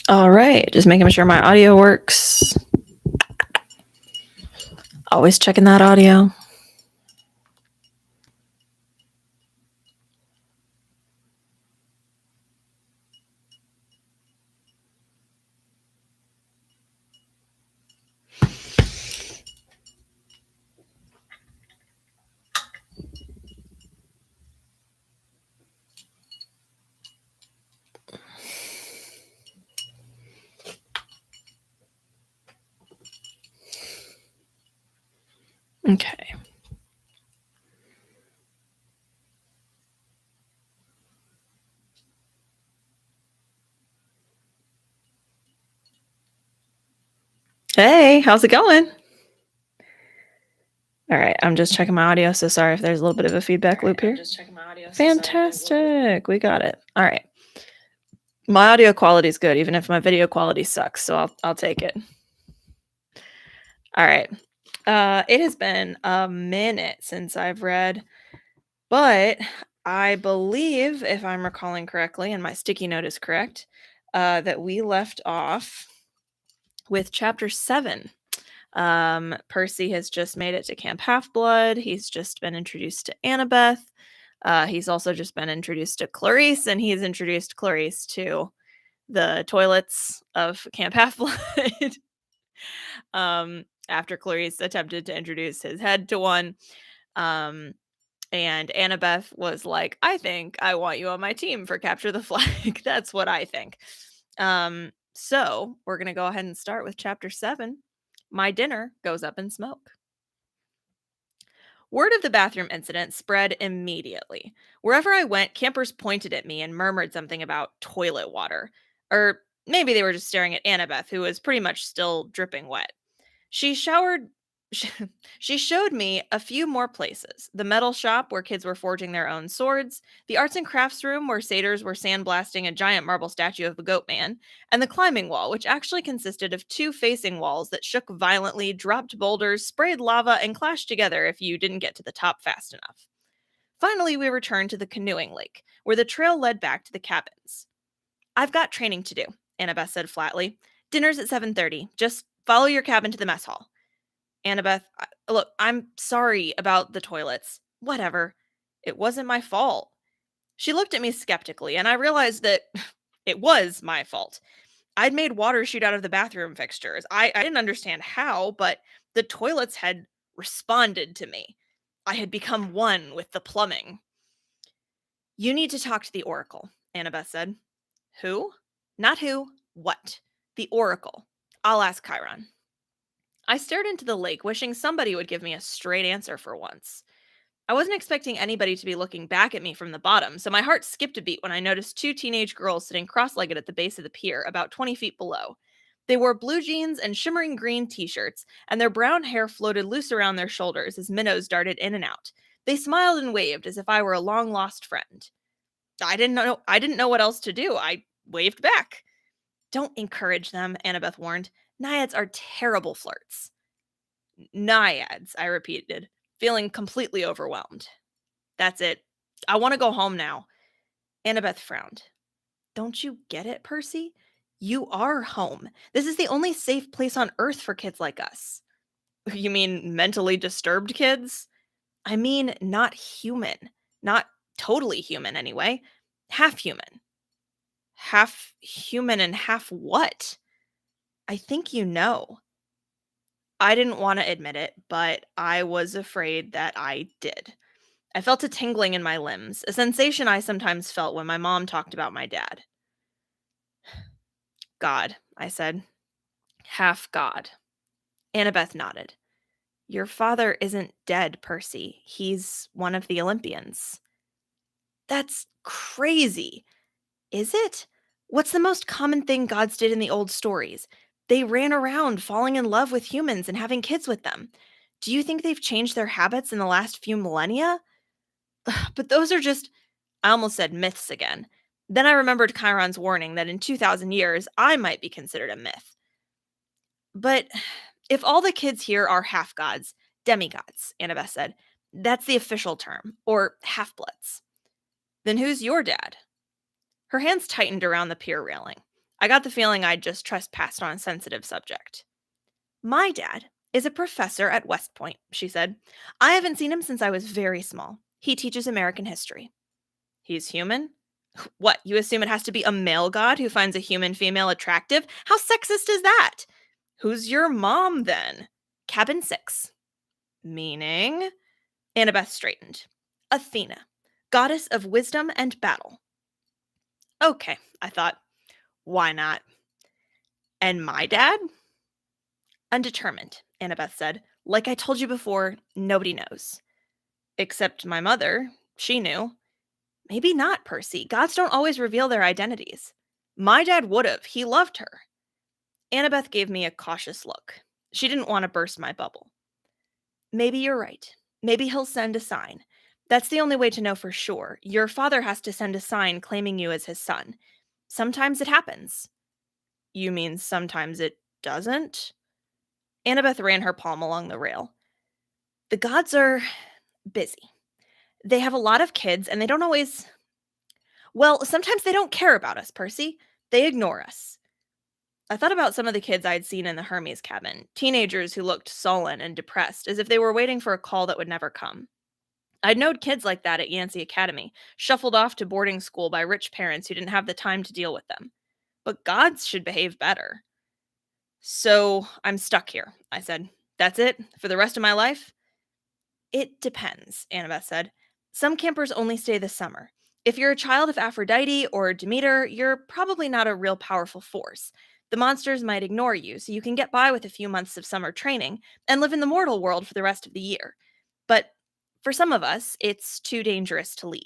All right, just making sure my audio works. Always checking that audio. Okay. Hey, how's it going? All right, I'm just checking my audio, so sorry if there's a little bit of a feedback loop here. Fantastic, we got it. All right. My audio quality is good, even if my video quality sucks, so I'll take it. All right. It has been a minute since I've read, but I believe, if I'm recalling correctly, and my sticky note is correct, that we left off with chapter 7. Percy has just made it to Camp Half-Blood. He's just been introduced to Annabeth. He's also just been introduced to Clarice, and he's introduced Clarice to the toilets of Camp Half-Blood. After Clarice attempted to introduce his head to one. And Annabeth was like, I think I want you on my team for Capture the Flag. That's what I think. So we're going to go ahead and start with chapter 7. My dinner goes up in smoke. Word of the bathroom incident spread immediately. Wherever I went, campers pointed at me and murmured something about toilet water. Or maybe they were just staring at Annabeth, who was pretty much still dripping wet. She showered. She showed me a few more places. The metal shop where kids were forging their own swords, the arts and crafts room where satyrs were sandblasting a giant marble statue of the goat man, and the climbing wall, which actually consisted of two facing walls that shook violently, dropped boulders, sprayed lava, and clashed together if you didn't get to the top fast enough. Finally, we returned to the canoeing lake, where the trail led back to the cabins. I've got training to do, Annabeth said flatly. Dinner's at 7:30. Just follow your cabin to the mess hall. Annabeth, look, I'm sorry about the toilets. Whatever. It wasn't my fault. She looked at me skeptically, and I realized that it was my fault. I'd made water shoot out of the bathroom fixtures. I didn't understand how, but the toilets had responded to me. I had become one with the plumbing. You need to talk to the Oracle, Annabeth said. Who? Not who. What? The Oracle. I'll ask Chiron. I stared into the lake, wishing somebody would give me a straight answer for once. I wasn't expecting anybody to be looking back at me from the bottom, so my heart skipped a beat when I noticed two teenage girls sitting cross-legged at the base of the pier, about 20 feet below. They wore blue jeans and shimmering green t-shirts, and their brown hair floated loose around their shoulders as minnows darted in and out. They smiled and waved as if I were a long-lost friend. I didn't know what else to do. I waved back. Don't encourage them, Annabeth warned. Naiads are terrible flirts. Naiads, I repeated, feeling completely overwhelmed. That's it. I want to go home now. Annabeth frowned. Don't you get it, Percy? You are home. This is the only safe place on Earth for kids like us. You mean mentally disturbed kids? I mean not human. Not totally human, anyway. Half human. Half human and half what? I think you know. I didn't want to admit it, but I was afraid that I did. I felt a tingling in my limbs, a sensation I sometimes felt when my mom talked about my dad. God, I said. Half God. Annabeth nodded. Your father isn't dead, Percy. He's one of the Olympians. That's crazy. Is it? What's the most common thing gods did in the old stories? They ran around falling in love with humans and having kids with them. Do you think they've changed their habits in the last few millennia? But those are just, I almost said myths again. Then I remembered Chiron's warning that in 2,000 years, I might be considered a myth. But if all the kids here are half gods, demigods, Annabeth said, that's the official term, or half-bloods. Then who's your dad? Her hands tightened around the pier railing. I got the feeling I'd just trespassed on a sensitive subject. My dad is a professor at West Point, she said. I haven't seen him since I was very small. He teaches American history. He's human? What, you assume it has to be a male god who finds a human female attractive? How sexist is that? Who's your mom then? Cabin 6. Meaning? Annabeth straightened. Athena, goddess of wisdom and battle. Okay, I thought. Why not? And my dad? Undetermined, Annabeth said. Like I told you before, nobody knows. Except my mother. She knew. Maybe not, Percy. Gods don't always reveal their identities. My dad would've. He loved her. Annabeth gave me a cautious look. She didn't want to burst my bubble. Maybe you're right. Maybe he'll send a sign. That's the only way to know for sure. Your father has to send a sign claiming you as his son. Sometimes it happens. You mean sometimes it doesn't? Annabeth ran her palm along the rail. The gods are busy. They have a lot of kids, and they don't always. Well, sometimes they don't care about us, Percy. They ignore us. I thought about some of the kids I'd seen in the Hermes cabin, teenagers who looked sullen and depressed, as if they were waiting for a call that would never come. I'd known kids like that at Yancey Academy, shuffled off to boarding school by rich parents who didn't have the time to deal with them. But gods should behave better. So I'm stuck here, I said. That's it? For the rest of my life? It depends, Annabeth said. Some campers only stay this summer. If you're a child of Aphrodite or Demeter, you're probably not a real powerful force. The monsters might ignore you, so you can get by with a few months of summer training and live in the mortal world for the rest of the year. But for some of us, it's too dangerous to leave.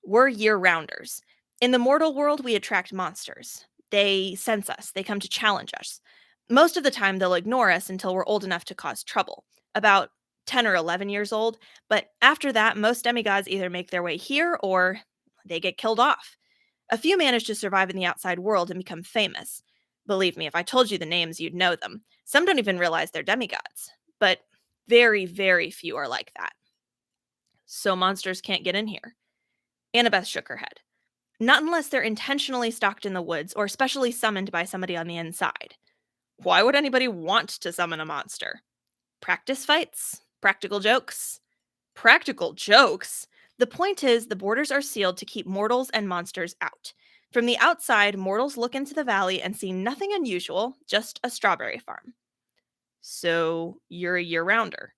We're year-rounders. In the mortal world, we attract monsters. They sense us, they come to challenge us. Most of the time, they'll ignore us until we're old enough to cause trouble. About 10 or 11 years old, but after that, most demigods either make their way here or they get killed off. A few manage to survive in the outside world and become famous. Believe me, if I told you the names, you'd know them. Some don't even realize they're demigods, but very, very few are like that. So monsters can't get in here. Annabeth shook her head. Not unless they're intentionally stalked in the woods or specially summoned by somebody on the inside. Why would anybody want to summon a monster? Practice fights? Practical jokes? Practical jokes? The point is, the borders are sealed to keep mortals and monsters out. From the outside, mortals look into the valley and see nothing unusual, just a strawberry farm. So, you're a year-rounder.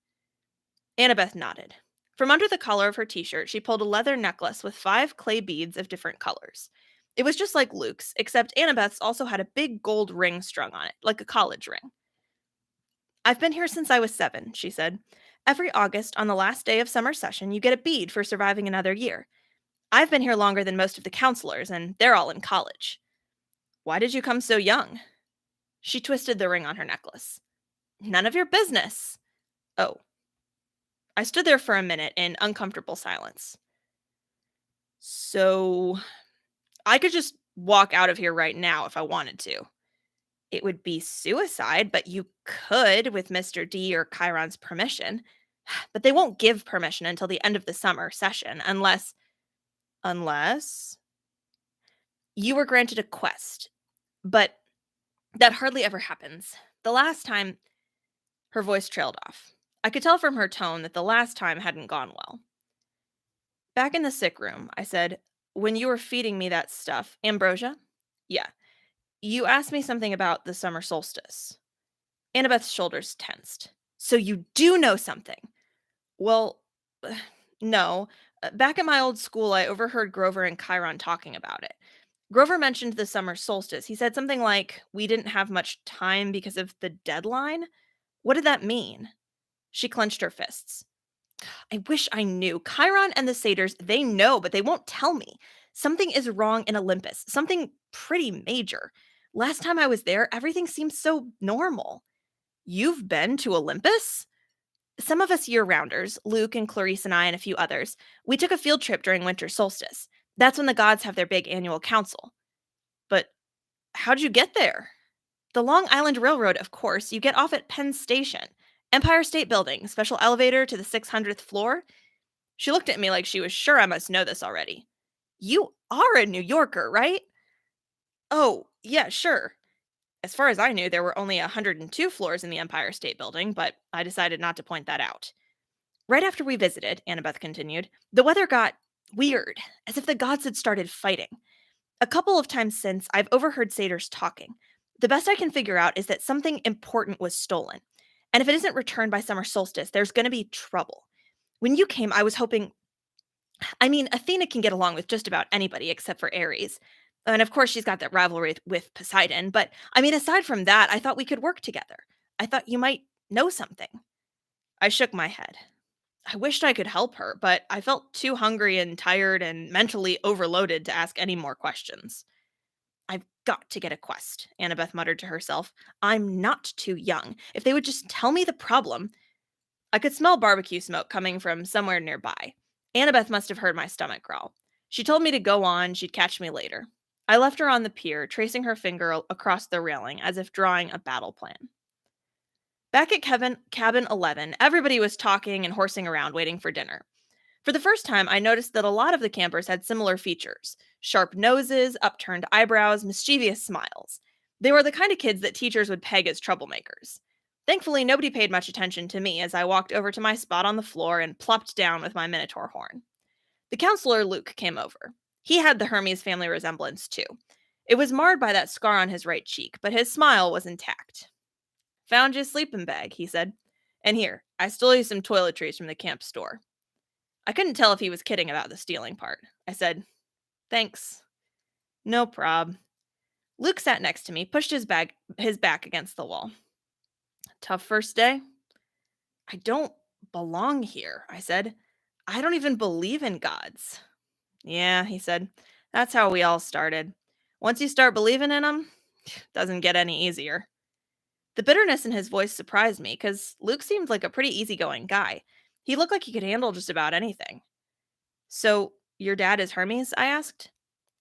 Annabeth nodded. From under the collar of her t-shirt, she pulled a leather necklace with 5 clay beads of different colors. It was just like Luke's, except Annabeth's also had a big gold ring strung on it, like a college ring. I've been here since I was 7, she said. Every August, on the last day of summer session, you get a bead for surviving another year. I've been here longer than most of the counselors, and they're all in college. Why did you come so young? She twisted the ring on her necklace. None of your business. Oh. I stood there for a minute in uncomfortable silence. So, I could just walk out of here right now if I wanted to. It would be suicide, but you could with Mr. D or Chiron's permission. But they won't give permission until the end of the summer session, unless you were granted a quest. But that hardly ever happens. The last time, her voice trailed off. I could tell from her tone that the last time hadn't gone well. Back in the sick room, I said, when you were feeding me that stuff, ambrosia? Yeah. You asked me something about the summer solstice. Annabeth's shoulders tensed. So you do know something. Well, no. Back at my old school, I overheard Grover and Chiron talking about it. Grover mentioned the summer solstice. He said something like, we didn't have much time because of the deadline. What did that mean? She clenched her fists. I wish I knew. Chiron and the satyrs, they know, but they won't tell me. Something is wrong in Olympus. Something pretty major. Last time I was there, everything seemed so normal. You've been to Olympus? Some of us year-rounders, Luke and Clarice and I and a few others, we took a field trip during winter solstice. That's when the gods have their big annual council. But how'd you get there? The Long Island Railroad, of course. You get off at Penn Station. Empire State Building, special elevator to the 600th floor. She looked at me like she was sure I must know this already. You are a New Yorker, right? Oh, yeah, sure. As far as I knew, there were only 102 floors in the Empire State Building, but I decided not to point that out. Right after we visited, Annabeth continued, the weather got weird, as if the gods had started fighting. A couple of times since, I've overheard satyrs talking. The best I can figure out is that something important was stolen. And if it isn't returned by summer solstice, there's going to be trouble. When you came, I was hoping. I mean, Athena can get along with just about anybody except for Aries. And of course, she's got that rivalry with Poseidon. But I mean, aside from that, I thought we could work together. I thought you might know something. I shook my head. I wished I could help her, but I felt too hungry and tired and mentally overloaded to ask any more questions. I've got to get a quest, Annabeth muttered to herself. I'm not too young. If they would just tell me the problem. I could smell barbecue smoke coming from somewhere nearby. Annabeth must have heard my stomach growl. She told me to go on, she'd catch me later. I left her on the pier, tracing her finger across the railing as if drawing a battle plan. Back at cabin 11, everybody was talking and horsing around waiting for dinner. For the first time, I noticed that a lot of the campers had similar features: sharp noses, upturned eyebrows, mischievous smiles. They were the kind of kids that teachers would peg as troublemakers. Thankfully, nobody paid much attention to me as I walked over to my spot on the floor and plopped down with my minotaur horn. The counselor, Luke, came over. He had the Hermes family resemblance, too. It was marred by that scar on his right cheek, but his smile was intact. Found your sleeping bag, he said. And here, I stole you some toiletries from the camp store. I couldn't tell if he was kidding about the stealing part. I said, thanks. No prob. Luke sat next to me, pushed his back against the wall. Tough first day? I don't belong here, I said. I don't even believe in gods. Yeah, he said. That's how we all started. Once you start believing in them, doesn't get any easier. The bitterness in his voice surprised me because Luke seemed like a pretty easygoing guy. He looked like he could handle just about anything. So, your dad is Hermes? I asked.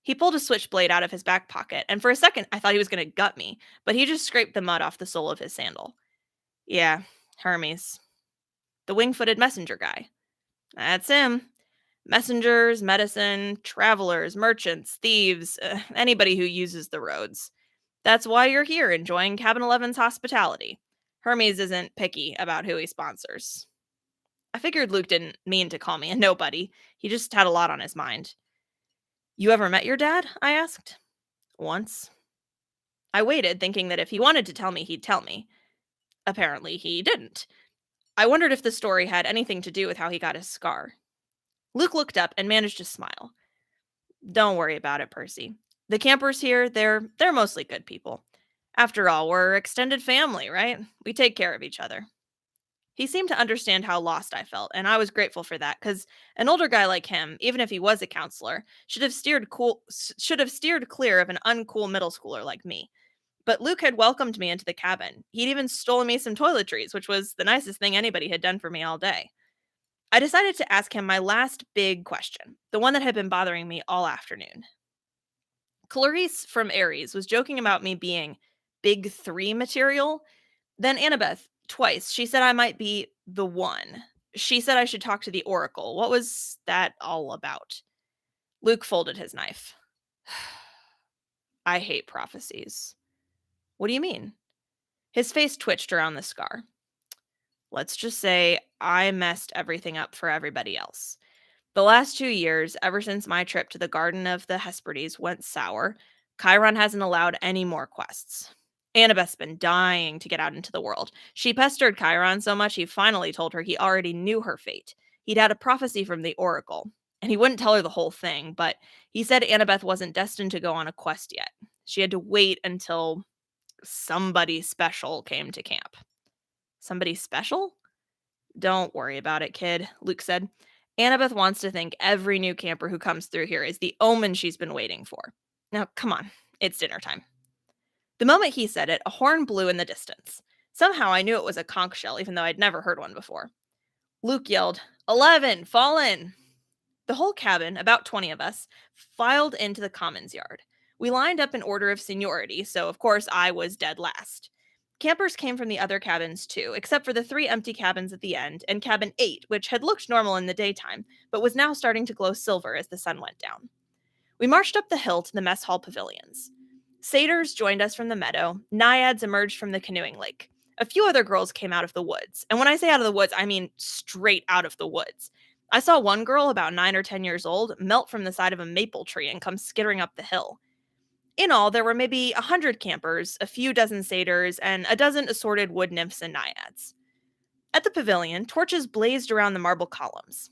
He pulled a switchblade out of his back pocket, and for a second I thought he was going to gut me, but he just scraped the mud off the sole of his sandal. Yeah, Hermes. The wing-footed messenger guy. That's him. Messengers, medicine, travelers, merchants, thieves, anybody who uses the roads. That's why you're here enjoying Cabin 11's hospitality. Hermes isn't picky about who he sponsors. I figured Luke didn't mean to call me a nobody. He just had a lot on his mind. You ever met your dad? I asked. Once. I waited, thinking that if he wanted to tell me, he'd tell me. Apparently, he didn't. I wondered if the story had anything to do with how he got his scar. Luke looked up and managed to smile. Don't worry about it, Percy. The campers here, they're mostly good people. After all, we're extended family, right? We take care of each other. He seemed to understand how lost I felt, and I was grateful for that cuz an older guy like him, even if he was a counselor, should have steered clear of an uncool middle schooler like me. But Luke had welcomed me into the cabin. He'd even stolen me some toiletries, which was the nicest thing anybody had done for me all day. I decided to ask him my last big question, the one that had been bothering me all afternoon. Clarice from Aries was joking about me being big three material. Then Annabeth, twice, she said I might be the one. She said I should talk to the Oracle. What was that all about? Luke folded his knife. I hate prophecies. What do you mean? His face twitched around the scar. Let's just say I messed everything up for everybody else. The last 2 years, ever since my trip to the Garden of the Hesperides went sour, Chiron hasn't allowed any more quests. Annabeth's been dying to get out into the world. She pestered Chiron so much he finally told her he already knew her fate. He'd had a prophecy from the Oracle, and he wouldn't tell her the whole thing, but he said Annabeth wasn't destined to go on a quest yet. She had to wait until somebody special came to camp. Somebody special? Don't worry about it, kid, Luke said. Annabeth wants to think every new camper who comes through here is the omen she's been waiting for. Now, come on, it's dinner time. The moment he said it, a horn blew in the distance. Somehow I knew it was a conch shell, even though I'd never heard one before. Luke yelled, 11, fall in! The whole cabin, about 20 of us, filed into the commons yard. We lined up in order of seniority, so of course I was dead last. Campers came from the other cabins too, except for the 3 empty cabins at the end, and cabin 8, which had looked normal in the daytime, but was now starting to glow silver as the sun went down. We marched up the hill to the mess hall pavilions. Satyrs joined us from the meadow, naiads emerged from the canoeing lake. A few other girls came out of the woods. And when I say out of the woods, I mean straight out of the woods. I saw one girl, about 9 or 10 years old, melt from the side of a maple tree and come skittering up the hill. In all, there were maybe 100 campers, a few dozen satyrs, and a dozen assorted wood nymphs and naiads. At the pavilion, torches blazed around the marble columns.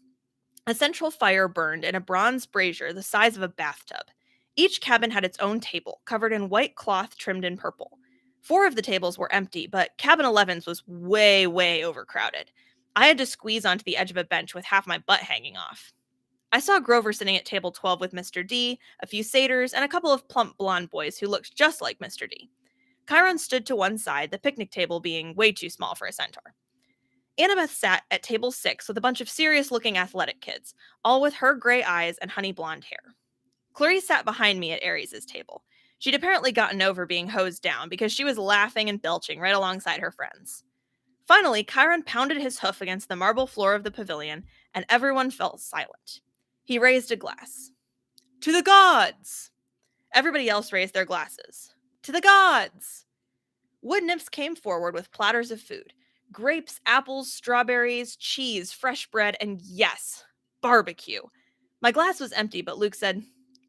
A central fire burned in a bronze brazier the size of a bathtub. Each cabin had its own table, covered in white cloth trimmed in purple. 4 of the tables were empty, but cabin 11's was way, way overcrowded. I had to squeeze onto the edge of a bench with half my butt hanging off. I saw Grover sitting at table 12 with Mr. D, a few satyrs, and a couple of plump blonde boys who looked just like Mr. D. Chiron stood to one side, the picnic table being way too small for a centaur. Annabeth sat at table 6 with a bunch of serious-looking athletic kids, all with her gray eyes and honey blonde hair. Clarice sat behind me at Aries' table. She'd apparently gotten over being hosed down because she was laughing and belching right alongside her friends. Finally, Chiron pounded his hoof against the marble floor of the pavilion, and everyone fell silent. He raised a glass. "To the gods!" Everybody else raised their glasses. "To the gods!" Wood nymphs came forward with platters of food. Grapes, apples, strawberries, cheese, fresh bread, and yes, barbecue. My glass was empty, but Luke said,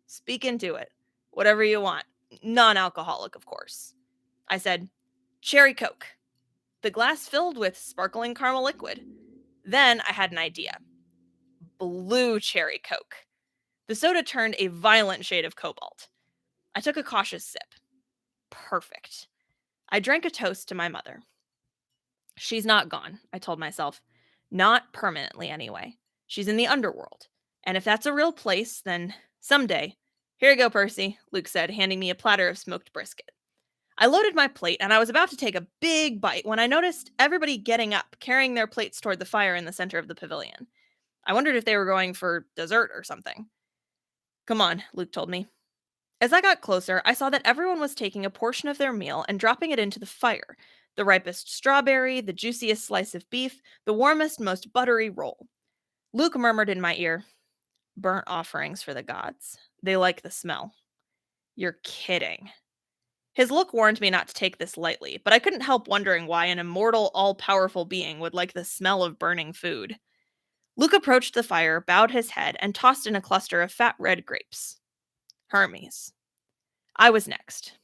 "Speak into it. Whatever you want. Non-alcoholic, of course." I said, "Cherry Coke." The glass filled with sparkling caramel liquid. Then I had an idea. Blue cherry Coke. The soda turned a violent shade of cobalt. I took a cautious sip. Perfect. I drank a toast to my mother. She's not gone, I told myself. Not permanently, anyway. She's in the underworld. And if that's a real place, then someday. "Here you go, Percy," Luke said, handing me a platter of smoked brisket. I loaded my plate, and I was about to take a big bite when I noticed everybody getting up, carrying their plates toward the fire in the center of the pavilion. I wondered if they were going for dessert or something. "Come on," Luke told me. As I got closer, I saw that everyone was taking a portion of their meal and dropping it into the fire. The ripest strawberry, the juiciest slice of beef, the warmest, most buttery roll. Luke murmured in my ear, "Burnt offerings for the gods. They like the smell." "You're kidding." His look warned me not to take this lightly, but I couldn't help wondering why an immortal, all-powerful being would like the smell of burning food. Luke approached the fire, bowed his head, and tossed in a cluster of fat red grapes. Hermes. I was next.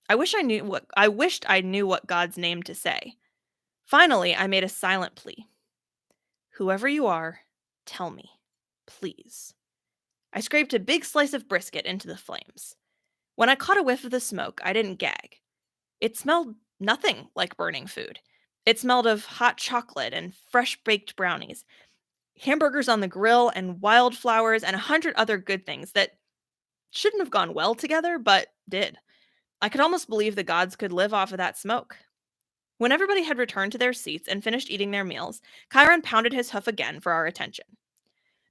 I wished I knew what God's name to say. Finally, I made a silent plea. "Whoever you are, tell me, please." I scraped a big slice of brisket into the flames. When I caught a whiff of the smoke, I didn't gag. It smelled nothing like burning food. It smelled of hot chocolate and fresh baked brownies, hamburgers on the grill, and wildflowers, and 100 other good things that shouldn't have gone well together, but did. I could almost believe the gods could live off of that smoke. When everybody had returned to their seats and finished eating their meals, Chiron pounded his hoof again for our attention.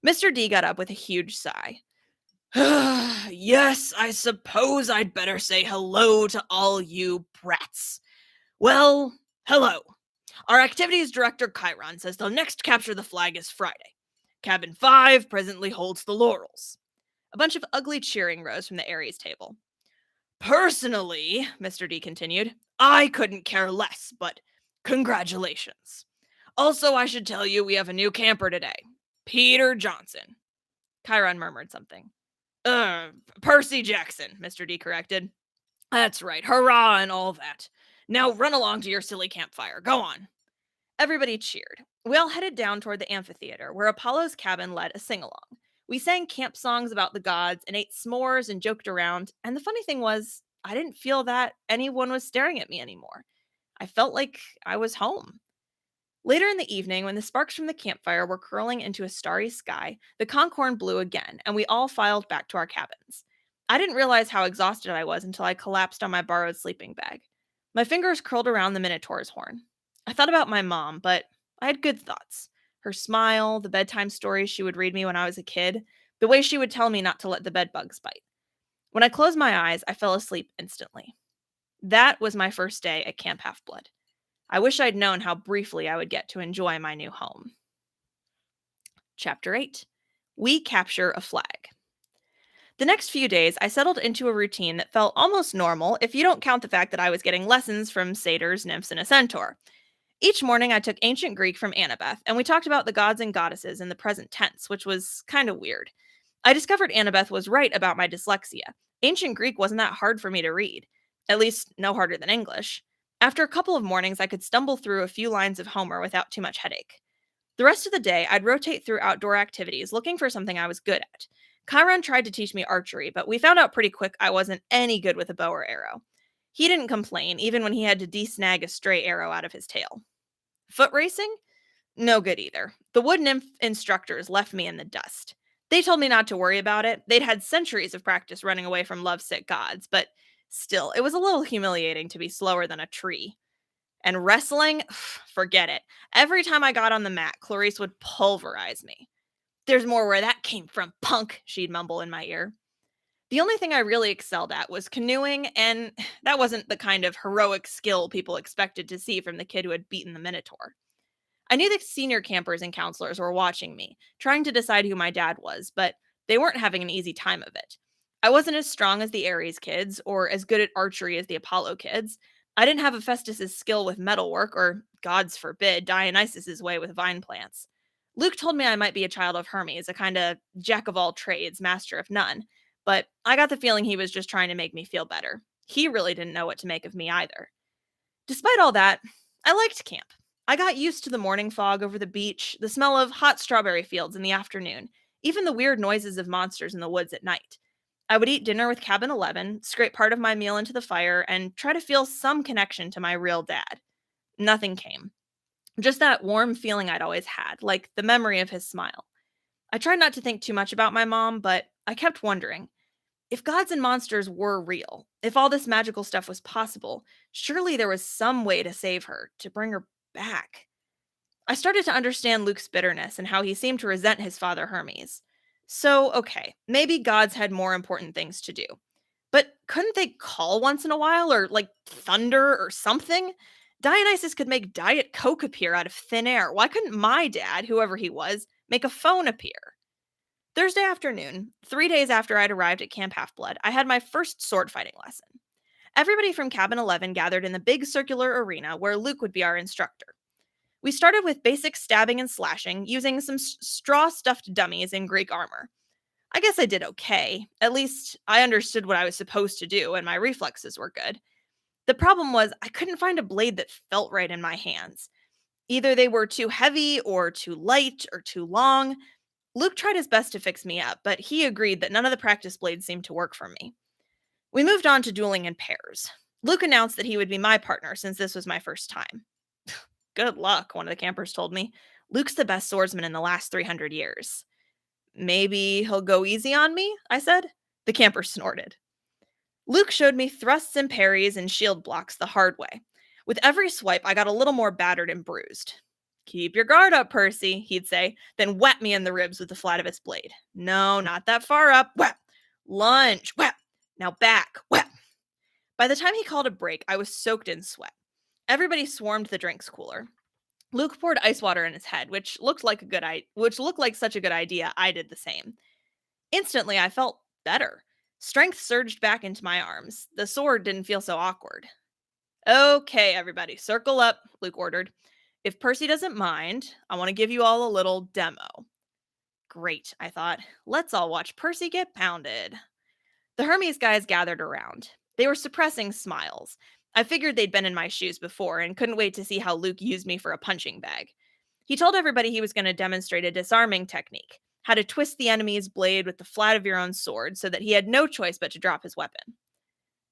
Mr. D got up with a huge sigh. "Yes, I suppose I'd better say hello to all you brats. Well, hello. Our activities director Chiron says the next capture the flag is Friday. Cabin 5 presently holds the laurels." A bunch of ugly cheering rose from the Aries table. "Personally," Mr. D continued, "I couldn't care less, but congratulations. Also, I should tell you we have a new camper today. Peter Johnson." Chiron murmured something. Percy Jackson," Mr. D corrected. "That's right, hurrah and all that. Now run along to your silly campfire. Go on." Everybody cheered. We all headed down toward the amphitheater, where Apollo's cabin led a sing-along. We sang camp songs about the gods and ate s'mores and joked around, and the funny thing was, I didn't feel that anyone was staring at me anymore. I felt like I was home. Later in the evening, when the sparks from the campfire were curling into a starry sky, the conch horn blew again, and we all filed back to our cabins. I didn't realize how exhausted I was until I collapsed on my borrowed sleeping bag. My fingers curled around the Minotaur's horn. I thought about my mom, but I had good thoughts. Her smile, the bedtime stories she would read me when I was a kid, the way she would tell me not to let the bedbugs bite. When I closed my eyes, I fell asleep instantly. That was my first day at Camp Half-Blood. I wish I'd known how briefly I would get to enjoy my new home. Chapter 8. We Capture a Flag. The next few days, I settled into a routine that felt almost normal if you don't count the fact that I was getting lessons from satyrs, nymphs, and a centaur. Each morning, I took ancient Greek from Annabeth, and we talked about the gods and goddesses in the present tense, which was kind of weird. I discovered Annabeth was right about my dyslexia. Ancient Greek wasn't that hard for me to read, at least no harder than English. After a couple of mornings, I could stumble through a few lines of Homer without too much headache. The rest of the day, I'd rotate through outdoor activities looking for something I was good at. Chiron tried to teach me archery, but we found out pretty quick I wasn't any good with a bow or arrow. He didn't complain, even when he had to desnag a stray arrow out of his tail. Foot racing? No good either. The wood nymph instructors left me in the dust. They told me not to worry about it. They'd had centuries of practice running away from lovesick gods, but still, it was a little humiliating to be slower than a tree. And wrestling? Forget it. Every time I got on the mat, Clarice would pulverize me. "There's more where that came from, punk," she'd mumble in my ear. The only thing I really excelled at was canoeing, and that wasn't the kind of heroic skill people expected to see from the kid who had beaten the Minotaur. I knew the senior campers and counselors were watching me, trying to decide who my dad was, but they weren't having an easy time of it. I wasn't as strong as the Aries kids, or as good at archery as the Apollo kids. I didn't have Hephaestus's skill with metalwork, or, gods forbid, Dionysus's way with vine plants. Luke told me I might be a child of Hermes, a kind of jack of all trades, master of none, but I got the feeling he was just trying to make me feel better. He really didn't know what to make of me either. Despite all that, I liked camp. I got used to the morning fog over the beach, the smell of hot strawberry fields in the afternoon, even the weird noises of monsters in the woods at night. I would eat dinner with Cabin 11, scrape part of my meal into the fire, and try to feel some connection to my real dad. Nothing came. Just that warm feeling I'd always had, like the memory of his smile. I tried not to think too much about my mom, but I kept wondering, if gods and monsters were real, if all this magical stuff was possible, surely there was some way to save her, to bring her back. I started to understand Luke's bitterness and how he seemed to resent his father Hermes. So, okay, maybe gods had more important things to do. But couldn't they call once in a while, or like thunder or something? Dionysus could make Diet Coke appear out of thin air. Why couldn't my dad, whoever he was, make a phone appear? Thursday afternoon, 3 days after I'd arrived at Camp Half Blood, I had my first sword fighting lesson. Everybody from Cabin 11 gathered in the big circular arena where Luke would be our instructor. We started with basic stabbing and slashing, using some straw stuffed dummies in Greek armor. I guess I did okay. At least I understood what I was supposed to do, and my reflexes were good. The problem was I couldn't find a blade that felt right in my hands. Either they were too heavy, or too light, or too long. Luke tried his best to fix me up, but he agreed that none of the practice blades seemed to work for me. We moved on to dueling in pairs. Luke announced that he would be my partner since this was my first time. "Good luck," one of the campers told me. "Luke's the best swordsman in the last 300 years. "Maybe he'll go easy on me?" I said. The camper snorted. Luke showed me thrusts and parries and shield blocks the hard way. With every swipe, I got a little more battered and bruised. "Keep your guard up, Percy," he'd say, then whap me in the ribs with the flat of his blade. "No, not that far up. Whap! Lunge. Whap! Now back. Whap!" By the time he called a break, I was soaked in sweat. Everybody swarmed the drinks cooler. Luke poured ice water in his head, which looked like such a good idea. I did the same. Instantly, I felt better. Strength surged back into my arms. The sword didn't feel so awkward. "Okay, everybody, circle up," Luke ordered. "If Percy doesn't mind, I want to give you all a little demo." Great, I thought. Let's all watch Percy get pounded. The Hermes guys gathered around. They were suppressing smiles. I figured they'd been in my shoes before and couldn't wait to see how Luke used me for a punching bag. He told everybody he was going to demonstrate a disarming technique, how to twist the enemy's blade with the flat of your own sword so that he had no choice but to drop his weapon.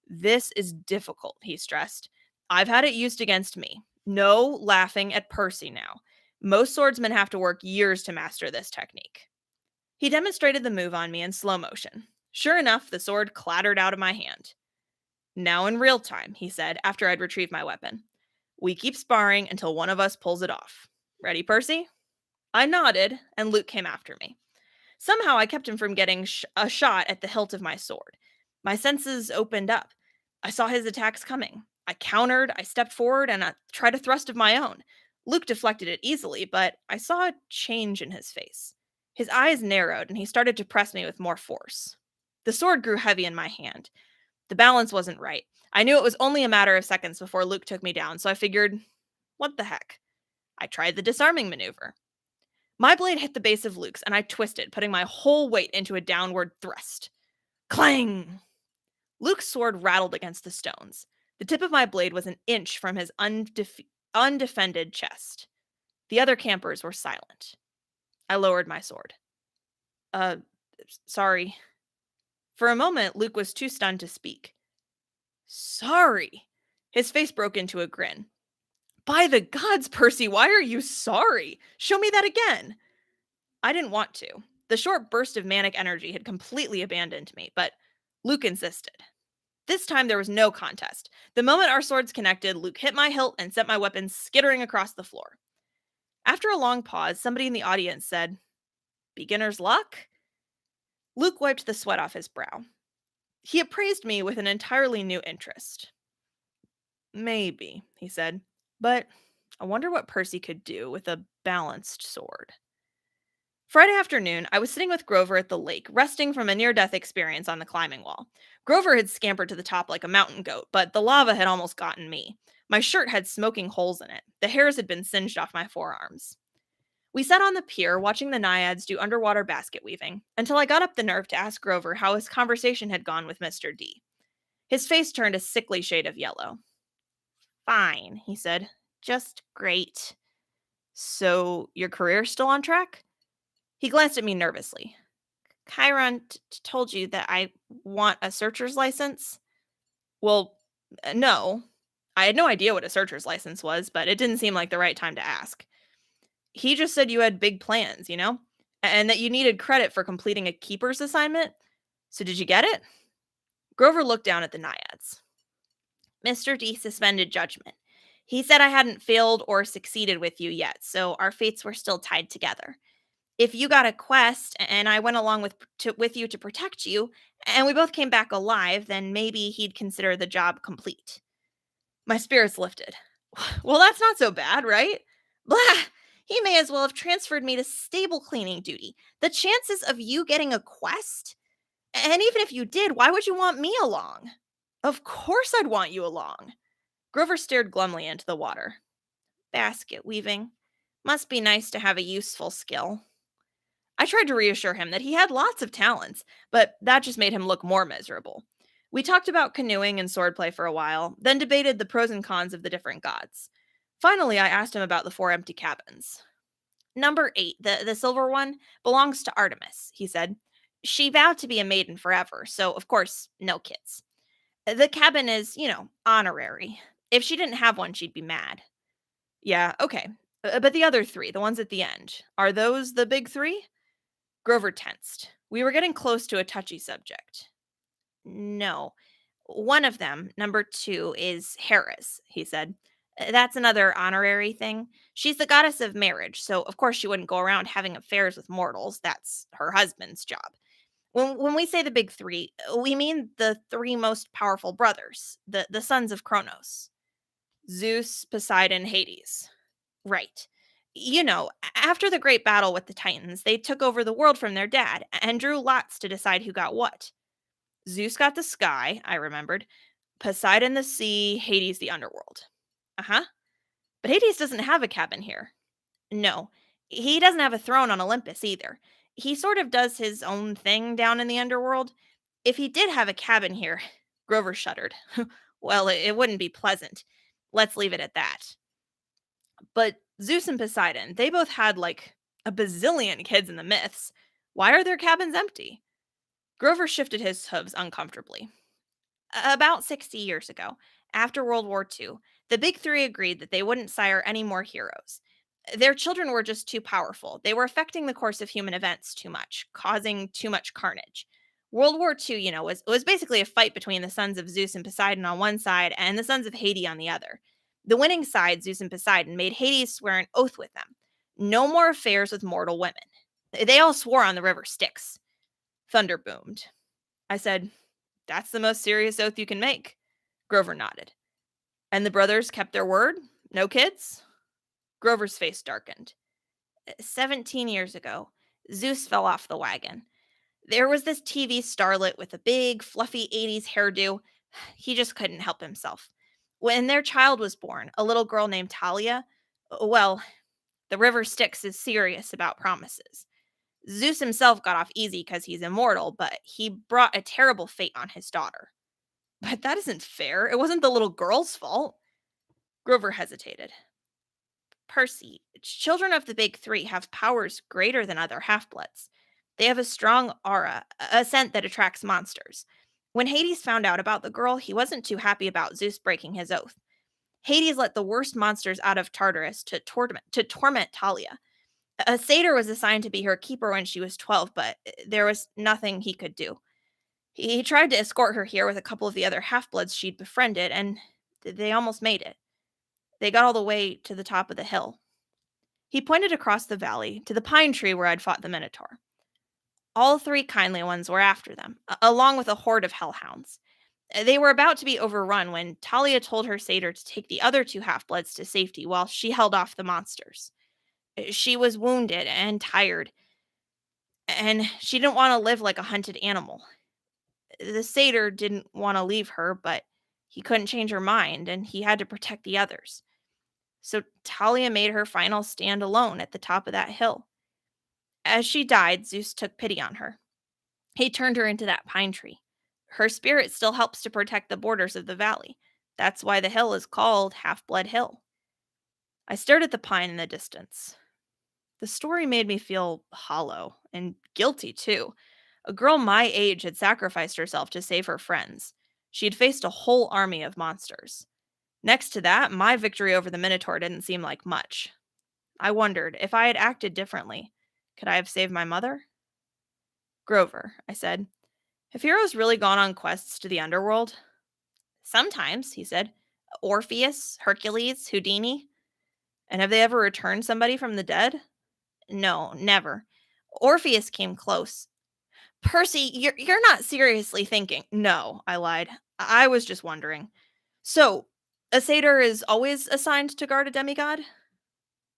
"This is difficult," he stressed. "I've had it used against me. No laughing at Percy now. Most swordsmen have to work years to master this technique." He demonstrated the move on me in slow motion. Sure enough, the sword clattered out of my hand. "Now in real time," he said after I'd retrieved my weapon. "We keep sparring until one of us pulls it off. Ready, Percy?" I nodded, and Luke came after me. Somehow I kept him from getting a shot at the hilt of my sword. My senses opened up. I saw his attacks coming. I countered, I stepped forward, and I tried a thrust of my own. Luke deflected it easily, but I saw a change in his face. His eyes narrowed, and he started to press me with more force. The sword grew heavy in my hand. The balance wasn't right. I knew it was only a matter of seconds before Luke took me down, so I figured, what the heck? I tried the disarming maneuver. My blade hit the base of Luke's, and I twisted, putting my whole weight into a downward thrust. Clang! Luke's sword rattled against the stones. The tip of my blade was an inch from his undefended chest. The other campers were silent. I lowered my sword. Uh, sorry. For a moment, Luke was too stunned to speak. Sorry. His face broke into a grin. By the gods, Percy, why are you sorry? Show me that again. I didn't want to. The short burst of manic energy had completely abandoned me, but Luke insisted. This time there was no contest. The moment our swords connected, Luke hit my hilt and sent my weapon skittering across the floor. After a long pause, somebody in the audience said, "Beginner's luck?" Luke wiped the sweat off his brow. He appraised me with an entirely new interest. "Maybe," he said, "but I wonder what Percy could do with a balanced sword." Friday afternoon, I was sitting with Grover at the lake, resting from a near-death experience on the climbing wall. Grover had scampered to the top like a mountain goat, but the lava had almost gotten me. My shirt had smoking holes in it. The hairs had been singed off my forearms. We sat on the pier, watching the naiads do underwater basket weaving, until I got up the nerve to ask Grover how his conversation had gone with Mr. D. His face turned a sickly shade of yellow. "Fine," he said. "Just great." "So, your career's still on track?" He glanced at me nervously. "Chiron told you that I want a searcher's license?" "Well, no. I had no idea what a searcher's license was, but it didn't seem like the right time to ask. He just said you had big plans, and that you needed credit for completing a keeper's assignment. So did you get it?" Grover looked down at the naiads. "Mr. D suspended judgment. He said I hadn't failed or succeeded with you yet, so our fates were still tied together. If you got a quest and I went along with you to protect you, and we both came back alive, then maybe he'd consider the job complete." My spirits lifted. "Well, that's not so bad, right?" "Blah! He may as well have transferred me to stable cleaning duty. The chances of you getting a quest? And even if you did, why would you want me along?" "Of course I'd want you along." Grover stared glumly into the water. "Basket weaving. Must be nice to have a useful skill." I tried to reassure him that he had lots of talents, but that just made him look more miserable. We talked about canoeing and swordplay for a while, then debated the pros and cons of the different gods. Finally, I asked him about the four empty cabins. "Number 8, the silver one, belongs to Artemis," he said. "She vowed to be a maiden forever, so of course, no kids. The cabin is, honorary. If she didn't have one, she'd be mad." "Yeah, okay. But the other 3, the ones at the end, are those the big 3? Grover tensed. We were getting close to a touchy subject. "No. One of them, number 2, is Hera's," he said. That's another honorary thing. She's the goddess of marriage, so of course she wouldn't go around having affairs with mortals. That's her husband's job. When we say the big 3, we mean the 3 most powerful brothers, the sons of Kronos. Zeus, Poseidon, Hades. Right. After the great battle with the Titans, they took over the world from their dad and drew lots to decide who got what. Zeus got the sky, I remembered. Poseidon the sea, Hades the underworld. Uh-huh. But Hades doesn't have a cabin here. No. He doesn't have a throne on Olympus either. He sort of does his own thing down in the underworld. If he did have a cabin here, Grover shuddered. Well, it wouldn't be pleasant. Let's leave it at that. But Zeus and Poseidon, they both had like a bazillion kids in the myths. Why are their cabins empty? Grover shifted his hooves uncomfortably. About 60 years ago, after World War II, the big 3 agreed that they wouldn't sire any more heroes. Their children were just too powerful. They were affecting the course of human events too much, causing too much carnage. World War II, was basically a fight between the sons of Zeus and Poseidon on one side and the sons of Hades on the other. The winning side, Zeus and Poseidon, made Hades swear an oath with them. No more affairs with mortal women. They all swore on the river Styx. Thunder boomed. I said, "That's the most serious oath you can make." Grover nodded. "And the brothers kept their word? No kids?" Grover's face darkened. 17 years ago, Zeus fell off the wagon. There was this TV starlet with a big, fluffy 80s hairdo. He just couldn't help himself. When their child was born, a little girl named Talia, well, the river Styx is serious about promises. Zeus himself got off easy because he's immortal, but he brought a terrible fate on his daughter. But that isn't fair. It wasn't the little girl's fault. Grover hesitated. Percy, children of the big three have powers greater than other half bloods. They have a strong aura, a scent that attracts monsters. When Hades found out about the girl, he wasn't too happy about Zeus breaking his oath. Hades let the worst monsters out of Tartarus to torment Talia. A satyr was assigned to be her keeper when she was 12, but there was nothing he could do. He tried to escort her here with a couple of the other half bloods she'd befriended, and they almost made it. They got all the way to the top of the hill. He pointed across the valley to the pine tree where I'd fought the Minotaur. All three kindly ones were after them, along with a horde of hellhounds. They were about to be overrun when Talia told her satyr to take the other two half-bloods to safety while she held off the monsters. She was wounded and tired, and she didn't want to live like a hunted animal. The satyr didn't want to leave her, but he couldn't change her mind, and he had to protect the others. So Talia made her final stand alone at the top of that hill. As she died, Zeus took pity on her. He turned her into that pine tree. Her spirit still helps to protect the borders of the valley. That's why the hill is called Half Blood Hill. I stared at the pine in the distance. The story made me feel hollow and guilty, too. A girl my age had sacrificed herself to save her friends. She had faced a whole army of monsters. Next to that, my victory over the Minotaur didn't seem like much. I wondered, if I had acted differently, could I have saved my mother? Grover, I said, have heroes really gone on quests to the underworld? Sometimes, he said. Orpheus, Hercules, Houdini. And have they ever returned somebody from the dead? No, never. Orpheus came close. Percy, you're not seriously thinking. No, I lied. I was just wondering. So, a satyr is always assigned to guard a demigod?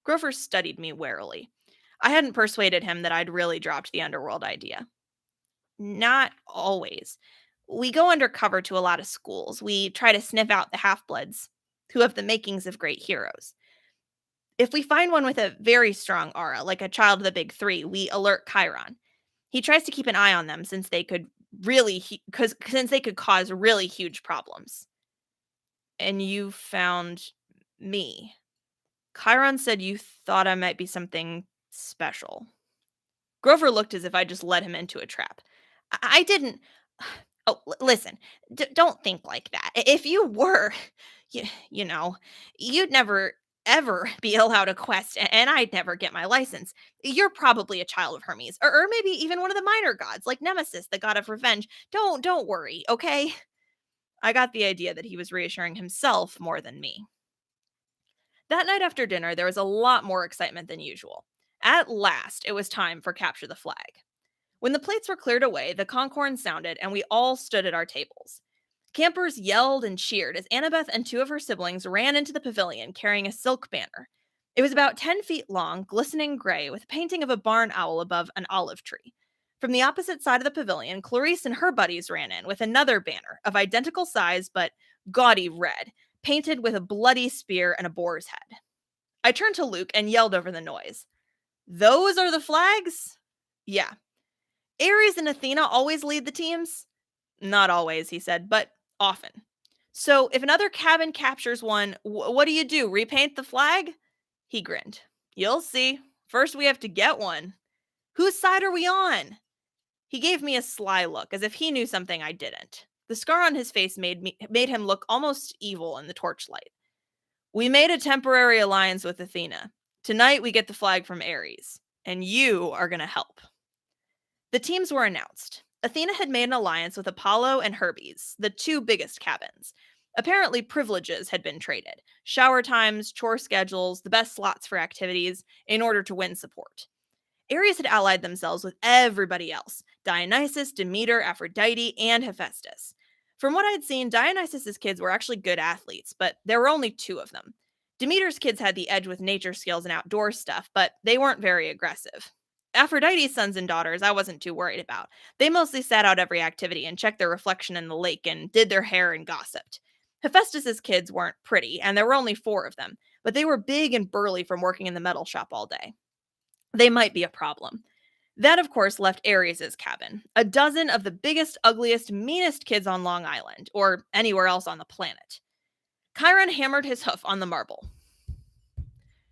Grover studied me warily. I hadn't persuaded him that I'd really dropped the underworld idea. Not always. We go undercover to a lot of schools. We try to sniff out the half-bloods who have the makings of great heroes. If we find one with a very strong aura, like a child of the big three, we alert Chiron. He tries to keep an eye on them since they could cause really huge problems. And you found me. Chiron said you thought I might be something special. Grover looked as if I just led him into a trap. I didn't. Oh, listen, don't think like that. If you were, you know, you'd never ever be allowed a quest, and I'd never get my license. You're probably a child of Hermes, or maybe even one of the minor gods, like Nemesis, the god of revenge. Don't worry, okay? I got the idea that he was reassuring himself more than me. That night after dinner, there was a lot more excitement than usual. At last, it was time for Capture the Flag. When the plates were cleared away, the conch horn sounded, and we all stood at our tables. Campers yelled and cheered as Annabeth and two of her siblings ran into the pavilion carrying a silk banner. It was about 10 feet long, glistening gray, with a painting of a barn owl above an olive tree. From the opposite side of the pavilion, Clarice and her buddies ran in with another banner of identical size but gaudy red, painted with a bloody spear and a boar's head. I turned to Luke and yelled over the noise. Those are the flags? Yeah. Aries and Athena always lead the teams? Not always, he said, but often. So if another cabin captures one, what do? Repaint the flag? He grinned. You'll see. First we have to get one. Whose side are we on? He gave me a sly look, as if he knew something I didn't. The scar on his face made him look almost evil in the torchlight. We made a temporary alliance with Athena. Tonight we get the flag from Aries, and you are going to help. The teams were announced. Athena had made an alliance with Apollo and Hermes, the two biggest cabins. Apparently, privileges had been traded. Shower times, chore schedules, the best slots for activities, in order to win support. Aries had allied themselves with everybody else: Dionysus, Demeter, Aphrodite, and Hephaestus. From what I'd seen, Dionysus's kids were actually good athletes, but there were only two of them. Demeter's kids had the edge with nature skills and outdoor stuff, but they weren't very aggressive. Aphrodite's sons and daughters, I wasn't too worried about. They mostly sat out every activity and checked their reflection in the lake and did their hair and gossiped. Hephaestus's kids weren't pretty, and there were only 4 of them, but they were big and burly from working in the metal shop all day. They might be a problem. That, of course, left Aries's cabin. A dozen of the biggest, ugliest, meanest kids on Long Island, or anywhere else on the planet. Chiron hammered his hoof on the marble.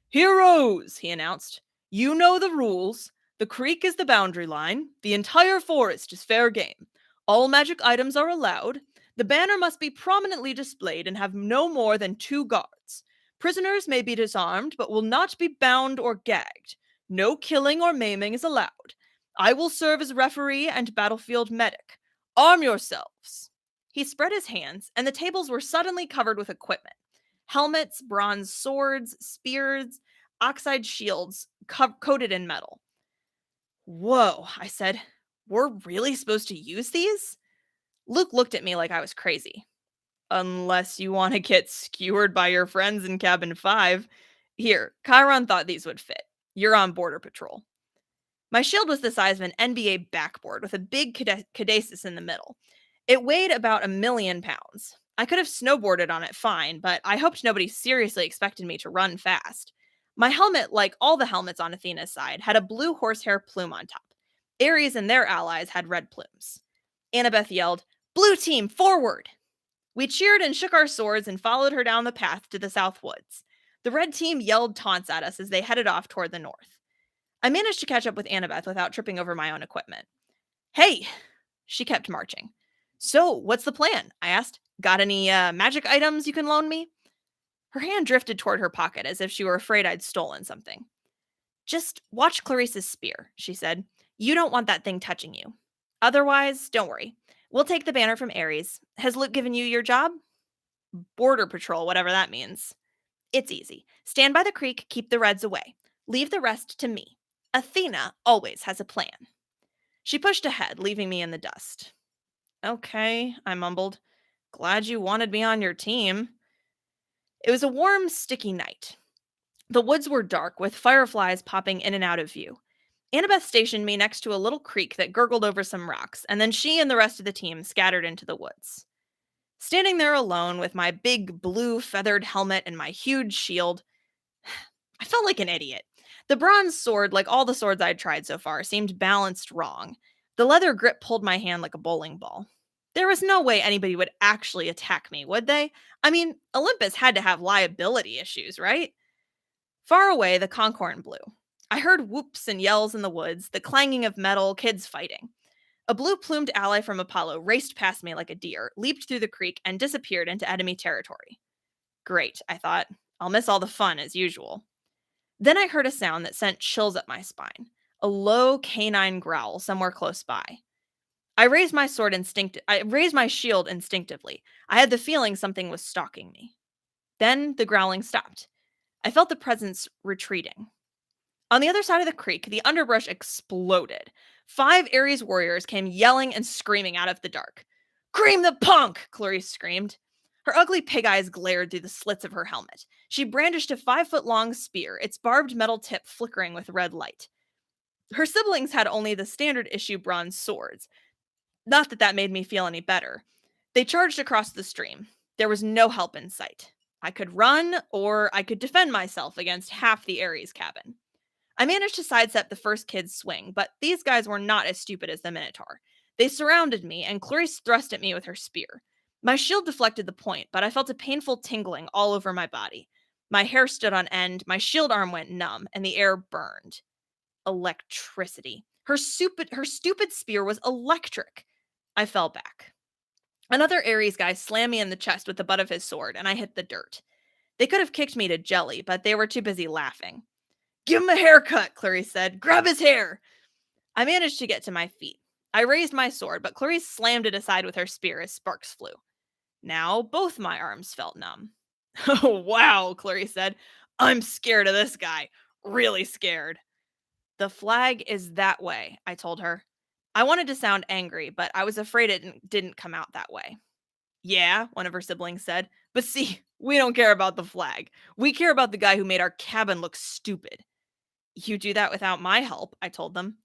"Heroes," he announced. "You know the rules. The creek is the boundary line. The entire forest is fair game. All magic items are allowed. The banner must be prominently displayed and have no more than 2 guards. Prisoners may be disarmed, but will not be bound or gagged. No killing or maiming is allowed. I will serve as referee and battlefield medic. Arm yourselves." He spread his hands, and the tables were suddenly covered with equipment: helmets, bronze swords, spears, oxide shields coated in metal. "Whoa," I said. "We're really supposed to use these?" Luke looked at me like I was crazy. "Unless you want to get skewered by your friends in cabin 5. Here, Chiron thought these would fit. You're on border patrol." My shield was the size of an NBA backboard with a big caduceus in the middle. It weighed about 1,000,000 pounds. I could have snowboarded on it fine, but I hoped nobody seriously expected me to run fast. My helmet, like all the helmets on Athena's side, had a blue horsehair plume on top. Aries and their allies had red plumes. Annabeth yelled, "Blue team, forward!" We cheered and shook our swords and followed her down the path to the south woods. The red team yelled taunts at us as they headed off toward the north. I managed to catch up with Annabeth without tripping over my own equipment. "Hey!" She kept marching. "So, what's the plan?" I asked. "Got any magic items you can loan me?" Her hand drifted toward her pocket as if she were afraid I'd stolen something. "Just watch Clarisse's spear," she said. "You don't want that thing touching you. Otherwise, don't worry. We'll take the banner from Aries. Has Luke given you your job?" "Border patrol, whatever that means." "It's easy. Stand by the creek, keep the Reds away. Leave the rest to me. Athena always has a plan." She pushed ahead, leaving me in the dust. "Okay," I mumbled. "Glad you wanted me on your team." It was a warm, sticky night. The woods were dark, with fireflies popping in and out of view. Annabeth stationed me next to a little creek that gurgled over some rocks, and then she and the rest of the team scattered into the woods. Standing there alone with my big blue feathered helmet and my huge shield, I felt like an idiot. The bronze sword, like all the swords I'd tried so far, seemed balanced wrong. The leather grip pulled my hand like a bowling ball. There was no way anybody would actually attack me, would they? I mean, Olympus had to have liability issues, right? Far away, the conchorn blew. I heard whoops and yells in the woods, the clanging of metal, kids fighting. A blue-plumed ally from Apollo raced past me like a deer, leaped through the creek, and disappeared into enemy territory. Great, I thought. I'll miss all the fun as usual. Then I heard a sound that sent chills up my spine, a low canine growl somewhere close by. I raised my shield instinctively. I had the feeling something was stalking me. Then the growling stopped. I felt the presence retreating. On the other side of the creek, the underbrush exploded. 5 Aries warriors came yelling and screaming out of the dark. "Cream the punk!" Clarice screamed. Her ugly pig eyes glared through the slits of her helmet. She brandished a 5-foot-long spear, its barbed metal tip flickering with red light. Her siblings had only the standard issue bronze swords. Not that that made me feel any better. They charged across the stream. There was no help in sight. I could run, or I could defend myself against half the Aries cabin. I managed to sidestep the first kid's swing, but these guys were not as stupid as the Minotaur. They surrounded me, and Clarice thrust at me with her spear. My shield deflected the point, but I felt a painful tingling all over my body. My hair stood on end, my shield arm went numb, and the air burned. Electricity. Her stupid spear was electric. I fell back. Another Aries guy slammed me in the chest with the butt of his sword, and I hit the dirt. They could have kicked me to jelly, but they were too busy laughing. "Give him a haircut," Clarice said. "Grab his hair." I managed to get to my feet. I raised my sword, but Clarice slammed it aside with her spear as sparks flew. Now both my arms felt numb. "Oh, wow," Clarice said. "I'm scared of this guy. Really scared." "The flag is that way," I told her. I wanted to sound angry, but I was afraid it didn't come out that way. "Yeah," one of her siblings said. "But see, we don't care about the flag. We care about the guy who made our cabin look stupid." You do that without my help, I told them.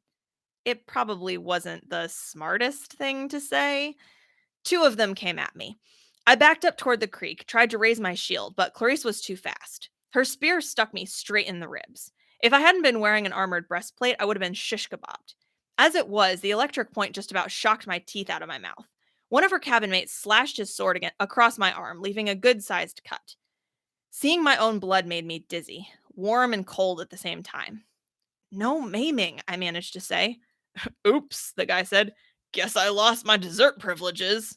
It probably wasn't the smartest thing to say. Two of them came at me. I backed up toward the creek, tried to raise my shield, but Clarice was too fast. Her spear stuck me straight in the ribs. If I hadn't been wearing an armored breastplate, I would have been shish kebabbed. As it was, the electric point just about shocked my teeth out of my mouth. One of her cabin mates slashed his sword across my arm, leaving a good sized cut. Seeing my own blood made me dizzy, warm and cold at the same time. No maiming, I managed to say. Oops, the guy said. Guess I lost my dessert privileges.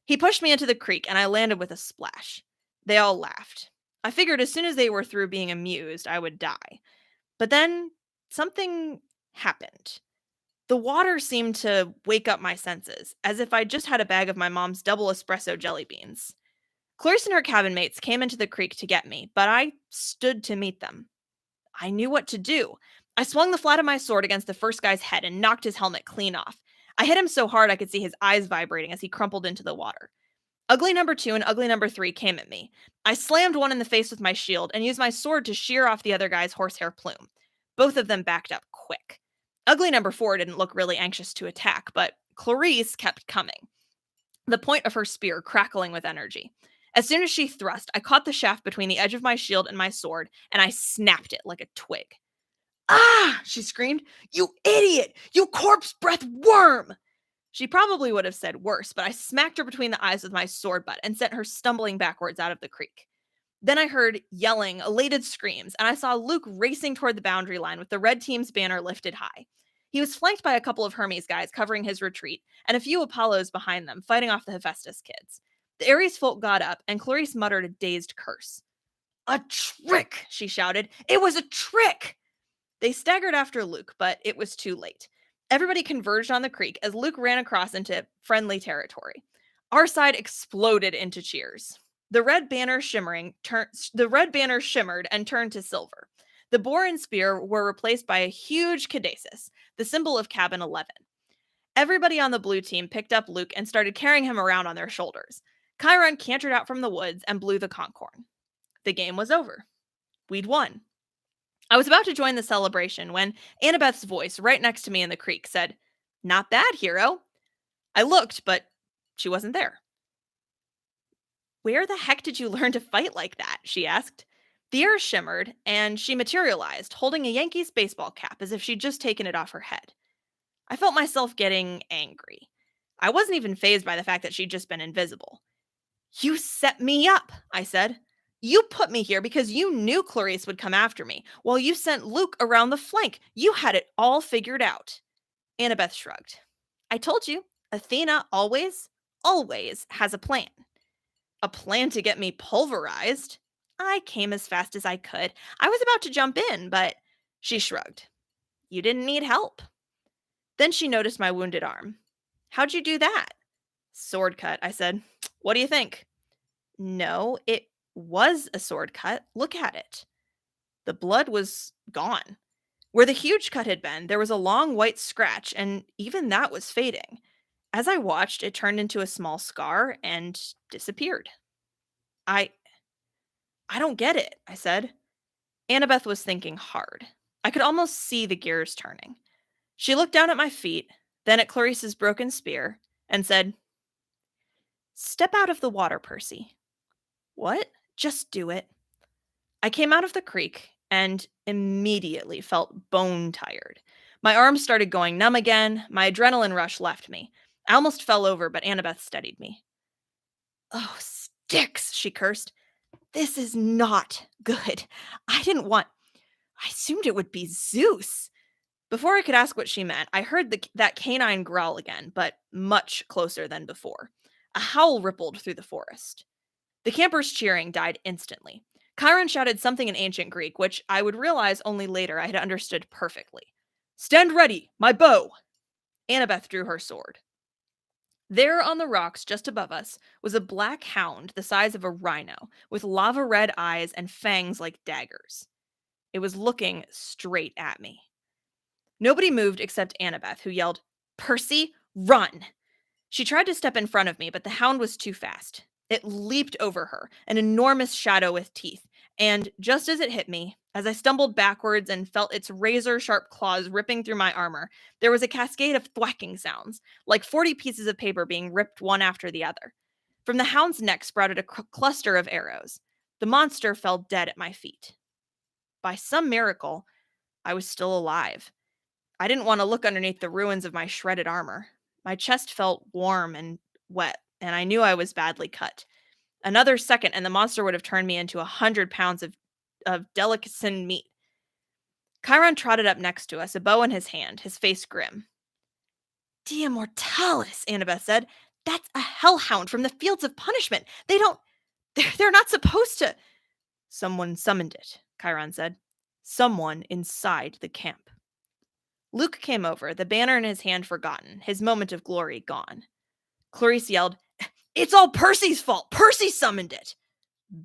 He pushed me into the creek and I landed with a splash. They all laughed. I figured as soon as they were through being amused, I would die. But then something happened. The water seemed to wake up my senses, as if I'd just had a bag of my mom's double espresso jelly beans. Clarice and her cabin mates came into the creek to get me, but I stood to meet them. I knew what to do. I swung the flat of my sword against the first guy's head and knocked his helmet clean off. I hit him so hard I could see his eyes vibrating as he crumpled into the water. Ugly number 2 and ugly number 3 came at me. I slammed one in the face with my shield and used my sword to shear off the other guy's horsehair plume. Both of them backed up quick. Ugly number 4 didn't look really anxious to attack, but Clarice kept coming, the point of her spear crackling with energy. As soon as she thrust, I caught the shaft between the edge of my shield and my sword, and I snapped it like a twig. Ah! She screamed. You idiot! You corpse breath worm! She probably would have said worse, but I smacked her between the eyes with my sword butt and sent her stumbling backwards out of the creek. Then I heard yelling, elated screams, and I saw Luke racing toward the boundary line with the red team's banner lifted high. He was flanked by a couple of Hermes guys covering his retreat, and a few Apollos behind them, fighting off the Hephaestus kids. The Aries folk got up, and Clarice muttered a dazed curse. A trick, she shouted. It was a trick! They staggered after Luke, but it was too late. Everybody converged on the creek as Luke ran across into friendly territory. Our side exploded into cheers. The red banner shimmered and turned to silver. The boar and spear were replaced by a huge caduceus, the symbol of cabin 11. Everybody on the blue team picked up Luke and started carrying him around on their shoulders. Chiron cantered out from the woods and blew the concorn. The game was over. We'd won. I was about to join the celebration when Annabeth's voice, right next to me in the creek, said, Not bad, hero. I looked, but she wasn't there. Where the heck did you learn to fight like that? She asked. The air shimmered, and she materialized, holding a Yankees baseball cap as if she'd just taken it off her head. I felt myself getting angry. I wasn't even fazed by the fact that she'd just been invisible. You set me up, I said. You put me here because you knew Clarice would come after me, while you sent Luke around the flank. You had it all figured out. Annabeth shrugged. I told you, Athena always has a plan. A plan to get me pulverized? I came as fast as I could. I was about to jump in, but she shrugged. You didn't need help. Then she noticed my wounded arm. How'd you do that? Sword cut, I said. What do you think? No, it was a sword cut. Look at it. The blood was gone. Where the huge cut had been, there was a long white scratch, and even that was fading. As I watched, it turned into a small scar and disappeared. I don't get it, I said. Annabeth was thinking hard. I could almost see the gears turning. She looked down at my feet, then at Clarice's broken spear, and said, Step out of the water, Percy. What? Just do it. I came out of the creek and immediately felt bone tired. My arms started going numb again. My adrenaline rush left me. I almost fell over, but Annabeth steadied me. Oh, sticks, she cursed. This is not good. I assumed it would be Zeus. Before I could ask what she meant, I heard that canine growl again, but much closer than before. A howl rippled through the forest. The campers' cheering died instantly. Chiron shouted something in ancient Greek, which I would realize only later I had understood perfectly. Stand ready, my bow! Annabeth drew her sword. There on the rocks just above us was a black hound the size of a rhino, with lava-red eyes and fangs like daggers. It was looking straight at me. Nobody moved except Annabeth, who yelled, Percy, run! She tried to step in front of me, but the hound was too fast. It leaped over her, an enormous shadow with teeth, And just as it hit me, as I stumbled backwards and felt its razor sharp claws ripping through my armor, there was a cascade of thwacking sounds, like 40 pieces of paper being ripped one after the other. From the hound's neck sprouted a cluster of arrows. The monster fell dead at my feet. By some miracle, I was still alive. I didn't want to look underneath the ruins of my shredded armor. My chest felt warm and wet, and I knew I was badly cut. Another second, and the monster would have turned me into 100 pounds of delicatessen meat. Chiron trotted up next to us, a bow in his hand, his face grim. Dia Mortalis, Annabeth said. That's a hellhound from the fields of punishment. They're not supposed to. Someone summoned it, Chiron said. Someone inside the camp. Luke came over, the banner in his hand forgotten, his moment of glory gone. Clarice yelled, It's all Percy's fault. Percy summoned it.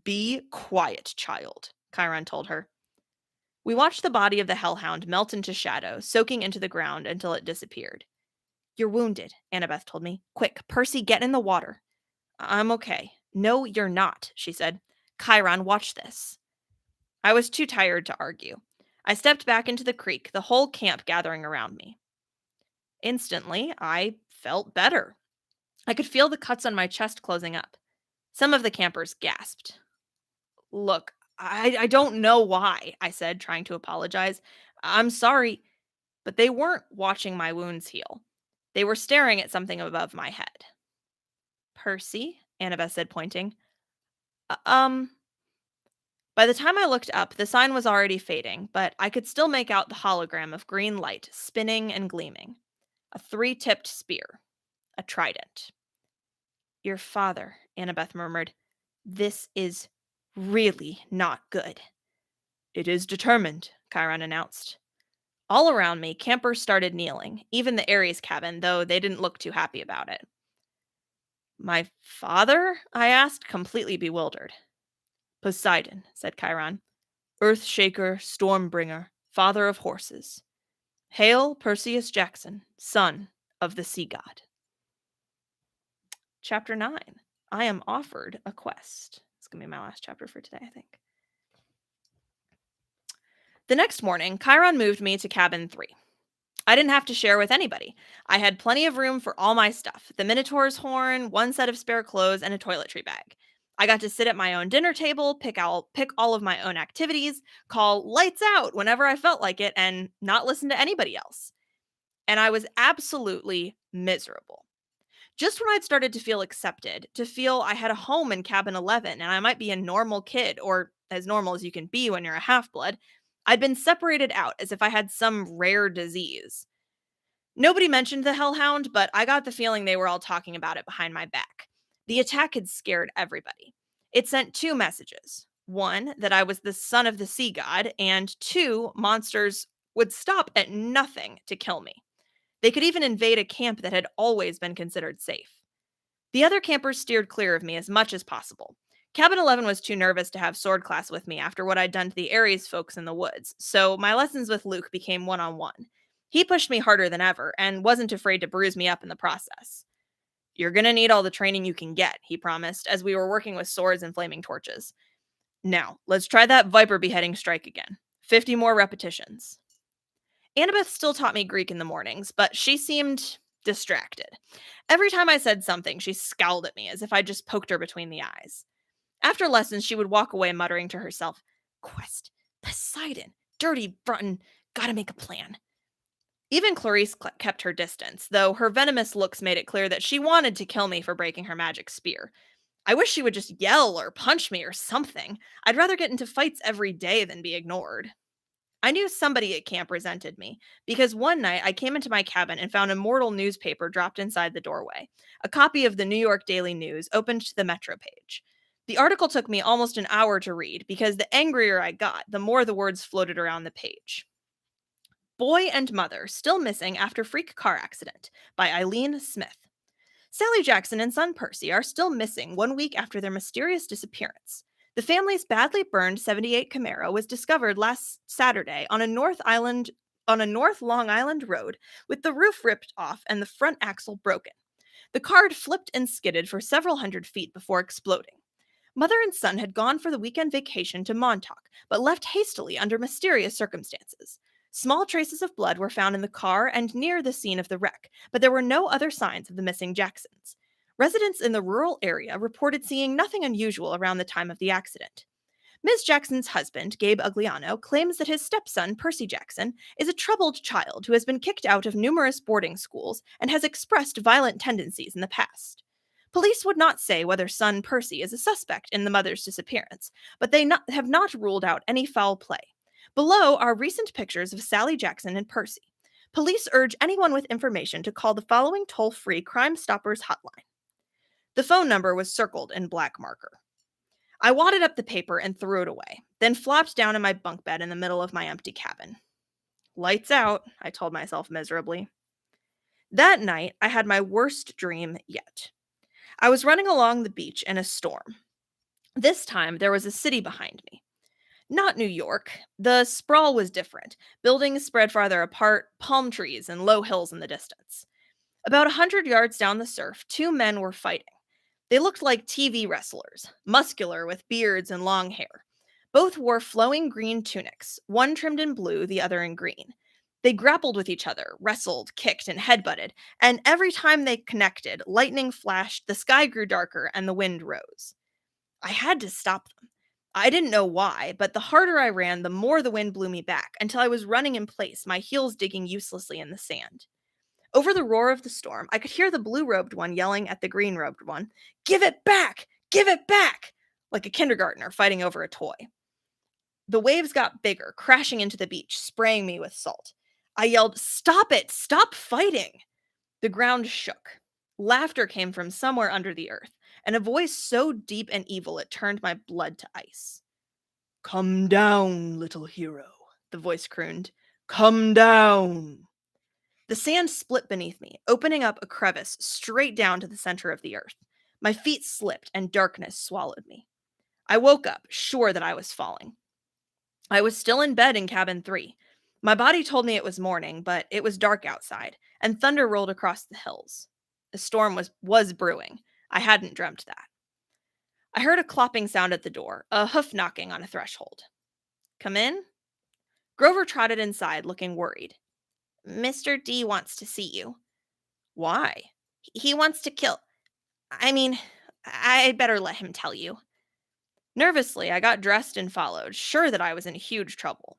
Be quiet, child, Chiron told her. We watched the body of the hellhound melt into shadow, soaking into the ground until it disappeared. You're wounded, Annabeth told me. Quick, Percy, get in the water. I'm okay. No, you're not, she said. Chiron, watch this. I was too tired to argue. I stepped back into the creek, the whole camp gathering around me. Instantly, I felt better. I could feel the cuts on my chest closing up. Some of the campers gasped. Look, I don't know why, I said, trying to apologize. I'm sorry, but they weren't watching my wounds heal. They were staring at something above my head. Percy, Annabeth said, pointing. By the time I looked up, the sign was already fading, but I could still make out the hologram of green light spinning and gleaming. A 3-tipped spear. A trident. Your father, Annabeth murmured. This is really not good. It is determined, Chiron announced. All around me, campers started kneeling, even the Aries cabin, though they didn't look too happy about it. My father? I asked, completely bewildered. Poseidon, said Chiron. Earthshaker, Stormbringer, father of horses. Hail Perseus Jackson, son of the sea god. Chapter 9. I am offered a quest. It's going to be my last chapter for today, I think. The next morning, Chiron moved me to cabin 3. I didn't have to share with anybody. I had plenty of room for all my stuff. The Minotaur's horn, 1 set of spare clothes, and a toiletry bag. I got to sit at my own dinner table, pick all of my own activities, call lights out whenever I felt like it, and not listen to anybody else. And I was absolutely miserable. Just when I'd started to feel accepted, to feel I had a home in cabin 11 and I might be a normal kid, or as normal as you can be when you're a half-blood, I'd been separated out as if I had some rare disease. Nobody mentioned the hellhound, but I got the feeling they were all talking about it behind my back. The attack had scared everybody. It sent 2 messages. 1, that I was the son of the sea god, and 2, monsters would stop at nothing to kill me. They could even invade a camp that had always been considered safe. The other campers steered clear of me as much as possible. Cabin 11 was too nervous to have sword class with me after what I'd done to the Aries folks in the woods, so my lessons with Luke became one-on-one. He pushed me harder than ever, and wasn't afraid to bruise me up in the process. You're gonna need all the training you can get, he promised, as we were working with swords and flaming torches. Now, let's try that viper beheading strike again. 50 more repetitions. Annabeth still taught me Greek in the mornings, but she seemed distracted. Every time I said something, she scowled at me as if I'd just poked her between the eyes. After lessons, she would walk away muttering to herself, Quest, Poseidon, dirty, rotten, gotta make a plan. Even Clarice kept her distance, though her venomous looks made it clear that she wanted to kill me for breaking her magic spear. I wish she would just yell or punch me or something. I'd rather get into fights every day than be ignored. I knew somebody at camp resented me, because one night I came into my cabin and found a mortal newspaper dropped inside the doorway. A copy of the New York Daily News opened to the Metro page. The article took me almost an hour to read, because the angrier I got, the more the words floated around the page. Boy and Mother Still Missing After Freak Car Accident by Eileen Smith. Sally Jackson and son Percy are still missing 1 week after their mysterious disappearance. The family's badly burned '78 Camaro was discovered last Saturday on a North Long Island road with the roof ripped off and the front axle broken. The car had flipped and skidded for several hundred feet before exploding. Mother and son had gone for the weekend vacation to Montauk, but left hastily under mysterious circumstances. Small traces of blood were found in the car and near the scene of the wreck, but there were no other signs of the missing Jacksons. Residents in the rural area reported seeing nothing unusual around the time of the accident. Ms. Jackson's husband, Gabe Ugliano, claims that his stepson, Percy Jackson, is a troubled child who has been kicked out of numerous boarding schools and has expressed violent tendencies in the past. Police would not say whether son Percy is a suspect in the mother's disappearance, but have not ruled out any foul play. Below are recent pictures of Sally Jackson and Percy. Police urge anyone with information to call the following toll-free Crime Stoppers hotline. The phone number was circled in black marker. I wadded up the paper and threw it away, then flopped down in my bunk bed in the middle of my empty cabin. Lights out, I told myself miserably. That night, I had my worst dream yet. I was running along the beach in a storm. This time, there was a city behind me. Not New York. The sprawl was different. Buildings spread farther apart, palm trees and low hills in the distance. About 100 yards down the surf, two men were fighting. They looked like TV wrestlers, muscular with beards and long hair. Both wore flowing green tunics, one trimmed in blue, the other in green. They grappled with each other, wrestled, kicked, and headbutted, and every time they connected, lightning flashed, the sky grew darker, and the wind rose. I had to stop them. I didn't know why, but the harder I ran, the more the wind blew me back, until I was running in place, my heels digging uselessly in the sand. Over the roar of the storm, I could hear the blue-robed one yelling at the green-robed one, "Give it back! Give it back!" like a kindergartner fighting over a toy. The waves got bigger, crashing into the beach, spraying me with salt. I yelled, "Stop it! Stop fighting!" The ground shook. Laughter came from somewhere under the earth, and a voice so deep and evil it turned my blood to ice. "Come down, little hero," the voice crooned. "Come down." The sand split beneath me, opening up a crevice straight down to the center of the earth. My feet slipped, and darkness swallowed me. I woke up, sure that I was falling. I was still in bed in cabin 3. My body told me it was morning, but it was dark outside, and thunder rolled across the hills. A storm was brewing. I hadn't dreamt that. I heard a clopping sound at the door, a hoof knocking on a threshold. "Come in?" Grover trotted inside, looking worried. "Mr. D wants to see you." "Why?" He wants to kill. I mean, I'd better let him tell you." Nervously, I got dressed and followed, sure that I was in huge trouble.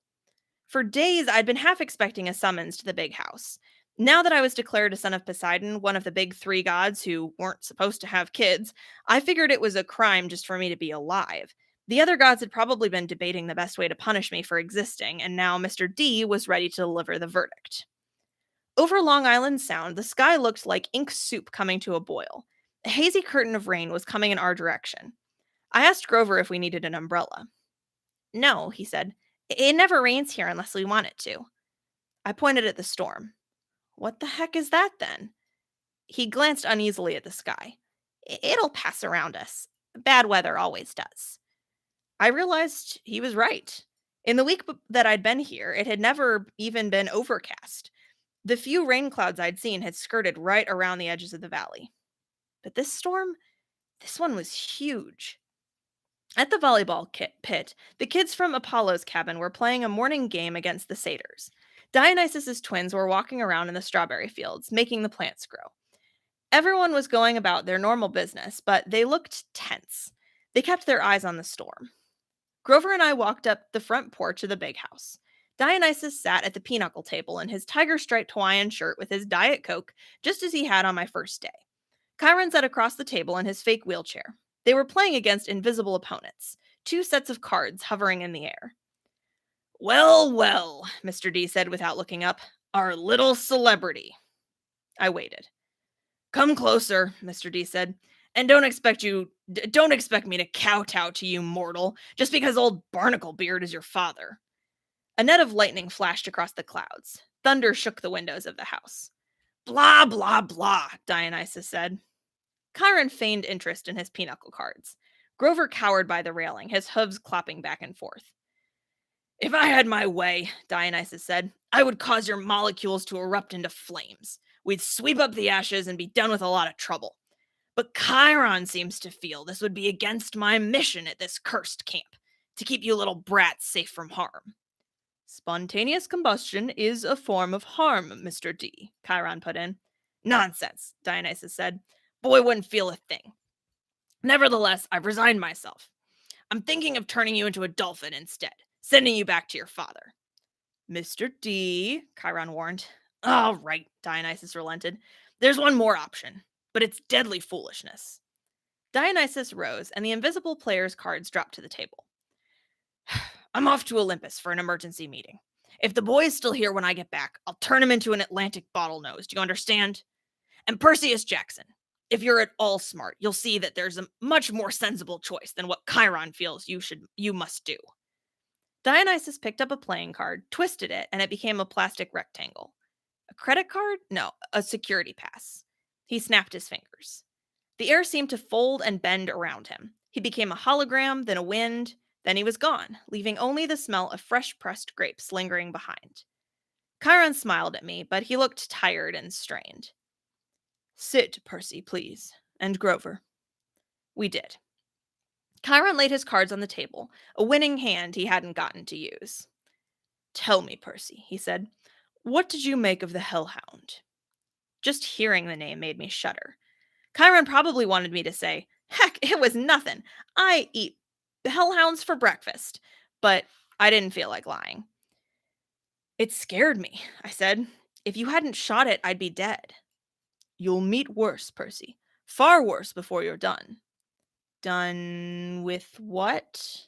For days, I'd been half expecting a summons to the big house. Now that I was declared a son of Poseidon, one of the big three gods who weren't supposed to have kids, I figured it was a crime just for me to be alive. The other gods had probably been debating the best way to punish me for existing, and now Mr. D was ready to deliver the verdict. Over Long Island Sound, the sky looked like ink soup coming to a boil. A hazy curtain of rain was coming in our direction. I asked Grover if we needed an umbrella. "No," he said. "It never rains here unless we want it to." I pointed at the storm. "What the heck is that then?" He glanced uneasily at the sky. "It'll pass around us. Bad weather always does." I realized he was right. In the week that I'd been here, it had never even been overcast. The few rain clouds I'd seen had skirted right around the edges of the valley. But this storm, this one was huge. At the volleyball pit, the kids from Apollo's cabin were playing a morning game against the satyrs. Dionysus's twins were walking around in the strawberry fields, making the plants grow. Everyone was going about their normal business, but they looked tense. They kept their eyes on the storm. Grover and I walked up the front porch of the big house. Dionysus sat at the pinochle table in his tiger-striped Hawaiian shirt with his Diet Coke, just as he had on my first day. Chiron sat across the table in his fake wheelchair. They were playing against invisible opponents, 2 sets of cards hovering in the air. "Well, well," Mr. D said without looking up, "our little celebrity." I waited. "Come closer," Mr. D said, "and don't expect me to kowtow to you, mortal, just because old Barnacle Beard is your father." A net of lightning flashed across the clouds. Thunder shook the windows of the house. "Blah, blah, blah," Dionysus said. Chiron feigned interest in his pinochle cards. Grover cowered by the railing, his hooves clopping back and forth. "If I had my way," Dionysus said, "I would cause your molecules to erupt into flames. We'd sweep up the ashes and be done with a lot of trouble. But Chiron seems to feel this would be against my mission at this cursed camp, to keep you little brats safe from harm. Spontaneous combustion is a form of harm, Mr. D, Chiron put in. Nonsense, Dionysus said. Boy wouldn't feel a thing. Nevertheless, I've resigned myself. I'm thinking of turning you into a dolphin instead, sending you back to your father. Mr. D, Chiron warned. All right, Dionysus relented. There's one more option, but it's deadly foolishness. Dionysus rose, and the invisible player's cards dropped to the table. I'm off to Olympus for an emergency meeting. If the boy is still here when I get back, I'll turn him into an Atlantic bottlenose. Do you understand? And Perseus Jackson, if you're at all smart, you'll see that there's a much more sensible choice than what Chiron feels you must do. Dionysus picked up a playing card, twisted it, and it became a plastic rectangle. A credit card? No, a security pass. He snapped his fingers. The air seemed to fold and bend around him. He became a hologram, then a wind, then he was gone, leaving only the smell of fresh pressed grapes lingering behind. Chiron smiled at me, but he looked tired and strained. Sit, Percy, please, and Grover. We did. Chiron laid his cards on the table, a winning hand he hadn't gotten to use. Tell me, Percy, he said, what did you make of the Hellhound? Just hearing the name made me shudder. Chiron probably wanted me to say, heck, it was nothing. I eat hellhounds for breakfast. But I didn't feel like lying. It scared me, I said. If you hadn't shot it, I'd be dead. You'll meet worse, Percy. Far worse before you're done. Done with what?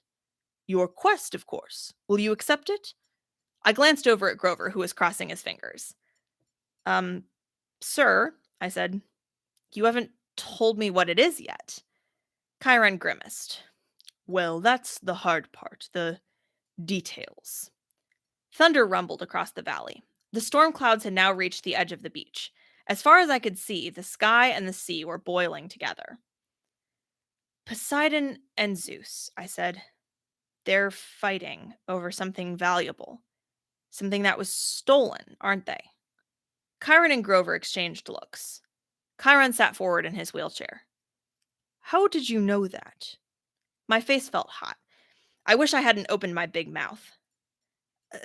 Your quest, of course. Will you accept it? I glanced over at Grover, who was crossing his fingers. Sir, I said, you haven't told me what it is yet. Chiron grimaced. Well, that's the hard part, the details. Thunder rumbled across the valley. The storm clouds had now reached the edge of the beach. As far as I could see, the sky and the sea were boiling together. Poseidon and Zeus, I said. They're fighting over something valuable. Something that was stolen, aren't they? Chiron and Grover exchanged looks. Chiron sat forward in his wheelchair. How did you know that? My face felt hot. I wish I hadn't opened my big mouth.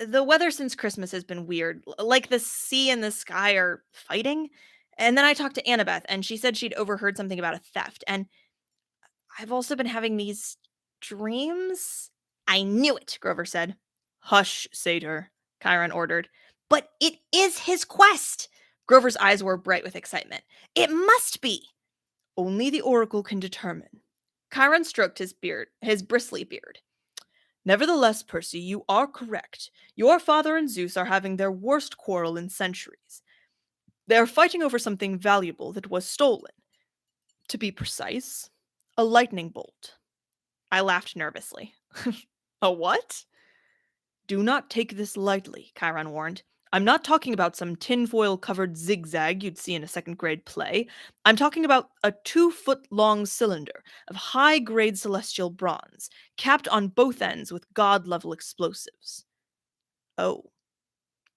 The weather since Christmas has been weird. Like the sea and the sky are fighting. And then I talked to Annabeth, and she said she'd overheard something about a theft. And I've also been having these dreams. I knew it, Grover said. Hush, satyr, Chiron ordered. But it is his quest. Grover's eyes were bright with excitement. It must be. Only the oracle can determine. Chiron stroked his beard, his bristly beard. Nevertheless, Percy, you are correct. Your father and Zeus are having their worst quarrel in centuries. They are fighting over something valuable that was stolen. To be precise, a lightning bolt. I laughed nervously. A what? Do not take this lightly, Chiron warned. I'm not talking about some tinfoil-covered zigzag you'd see in a second-grade play. I'm talking about a 2-foot-long cylinder of high-grade celestial bronze, capped on both ends with god-level explosives. Oh.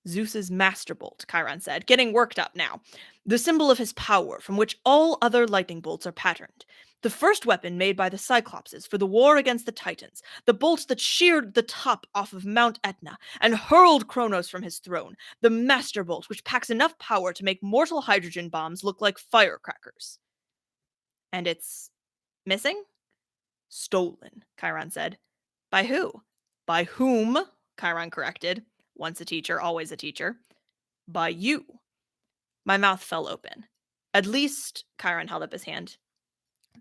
Zeus's master bolt, Chiron said, getting worked up now. The symbol of his power, from which all other lightning bolts are patterned. The first weapon made by the Cyclopses for the war against the Titans. The bolt that sheared the top off of Mount Etna and hurled Kronos from his throne. The master bolt, which packs enough power to make mortal hydrogen bombs look like firecrackers. And it's missing? Stolen, Chiron said. By who? By whom? Chiron corrected. Once a teacher, always a teacher. By you. My mouth fell open. At least, Chiron held up his hand.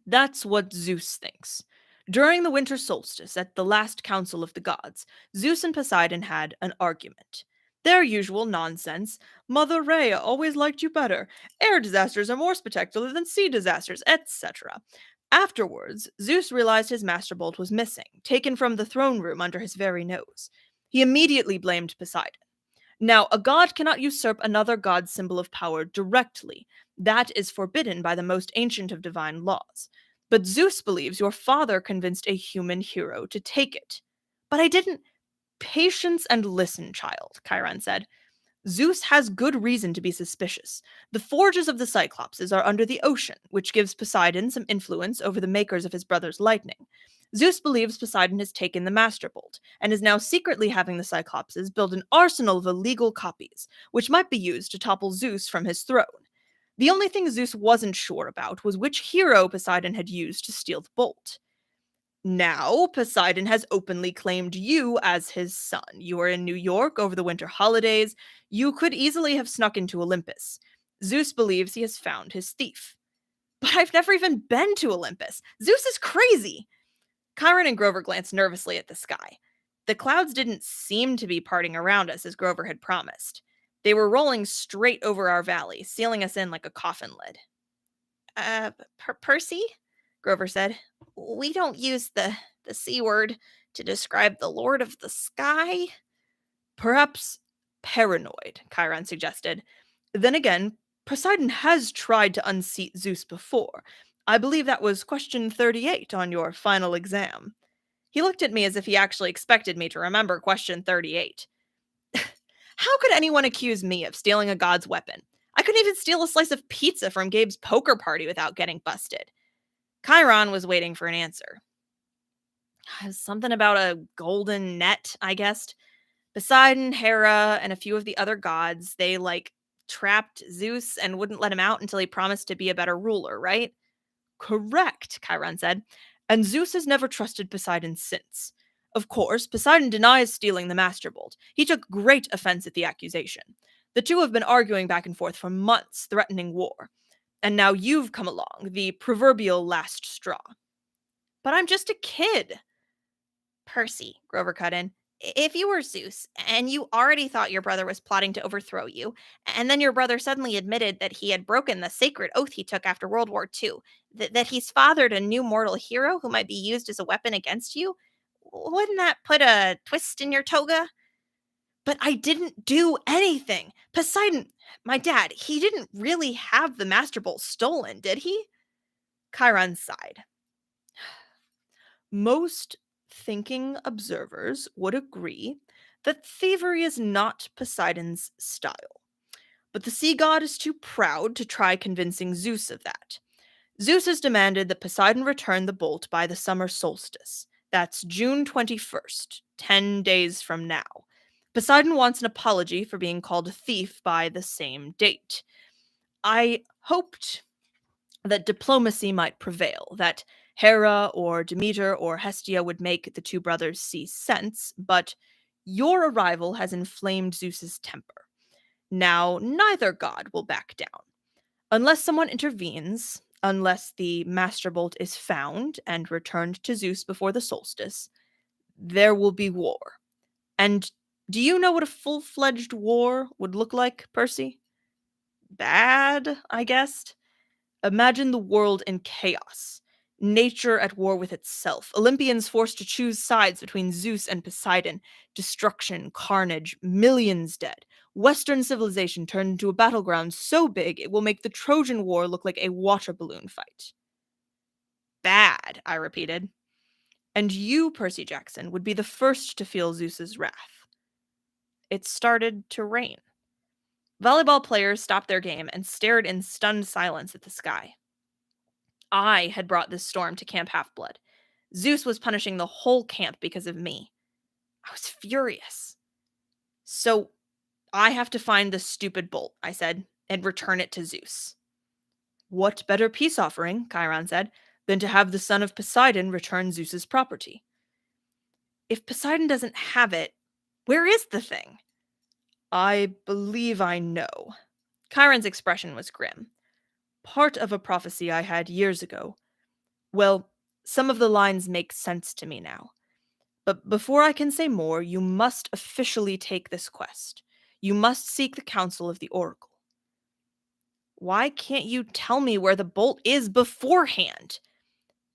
That's what Zeus thinks. During the winter solstice, at the last council of the gods, Zeus and Poseidon had an argument. Their usual nonsense. Mother Rhea always liked you better. Air disasters are more spectacular than sea disasters, etc. Afterwards, Zeus realized his master bolt was missing, taken from the throne room under his very nose. He immediately blamed Poseidon. Now, a god cannot usurp another god's symbol of power directly. That is forbidden by the most ancient of divine laws. But Zeus believes your father convinced a human hero to take it. But I didn't. Patience and listen, child, Chiron said. Zeus has good reason to be suspicious. The forges of the Cyclopses are under the ocean, which gives Poseidon some influence over the makers of his brother's lightning. Zeus believes Poseidon has taken the Master Bolt, and is now secretly having the Cyclopses build an arsenal of illegal copies, which might be used to topple Zeus from his throne. The only thing Zeus wasn't sure about was which hero Poseidon had used to steal the bolt. Now, Poseidon has openly claimed you as his son. You were in New York over the winter holidays. You could easily have snuck into Olympus. Zeus believes he has found his thief. But I've never even been to Olympus. Zeus is crazy. Chiron and Grover glanced nervously at the sky. The clouds didn't seem to be parting around us as Grover had promised. They were rolling straight over our valley, sealing us in like a coffin lid. Percy? Grover said. We don't use the C word to describe the Lord of the Sky. Perhaps paranoid, Chiron suggested. Then again, Poseidon has tried to unseat Zeus before. I believe that was question 38 on your final exam. He looked at me as if he actually expected me to remember question 38. How could anyone accuse me of stealing a god's weapon? I couldn't even steal a slice of pizza from Gabe's poker party without getting busted. Chiron was waiting for an answer. Something about a golden net, I guessed. Poseidon, Hera, and a few of the other gods, they trapped Zeus and wouldn't let him out until he promised to be a better ruler, right? Correct, Chiron said. And Zeus has never trusted Poseidon since. Of course, Poseidon denies stealing the Master Bolt. He took great offense at the accusation. The two have been arguing back and forth for months, threatening war. And now you've come along, the proverbial last straw. But I'm just a kid. Percy, Grover cut in. If you were Zeus, and you already thought your brother was plotting to overthrow you, and then your brother suddenly admitted that he had broken the sacred oath he took after World War II, that he's fathered a new mortal hero who might be used as a weapon against you, wouldn't that put a twist in your toga? But I didn't do anything. Poseidon, my dad, he didn't really have the Master Bolt stolen, did he? Chiron sighed. Most thinking observers would agree that thievery is not Poseidon's style. But the sea god is too proud to try convincing Zeus of that. Zeus has demanded that Poseidon return the bolt by the summer solstice. That's June 21st, 10 days from now. Poseidon wants an apology for being called a thief by the same date. I hoped that diplomacy might prevail, that Hera or Demeter or Hestia would make the two brothers see sense, but your arrival has inflamed Zeus's temper. Now, neither god will back down. Unless someone intervenes, unless the Master Bolt is found and returned to Zeus before the solstice, there will be war. And do you know what a full-fledged war would look like, Percy? Bad, I guessed. Imagine the world in chaos. Nature at war with itself. Olympians forced to choose sides between Zeus and Poseidon. Destruction, carnage, millions dead. Western civilization turned into a battleground so big it will make the Trojan War look like a water balloon fight. Bad, I repeated. And you, Percy Jackson, would be the first to feel Zeus's wrath. It started to rain. Volleyball players stopped their game and stared in stunned silence at the sky. I had brought this storm to Camp Half-Blood. Zeus was punishing the whole camp because of me. I was furious. So I have to find the stupid bolt, I said, and return it to Zeus. What better peace offering, Chiron said, than to have the son of Poseidon return Zeus's property? If Poseidon doesn't have it, where is the thing? I believe I know. Chiron's expression was grim. Part of a prophecy I had years ago. Well, some of the lines make sense to me now. But before I can say more, you must officially take this quest. You must seek the counsel of the Oracle. Why can't you tell me where the bolt is beforehand?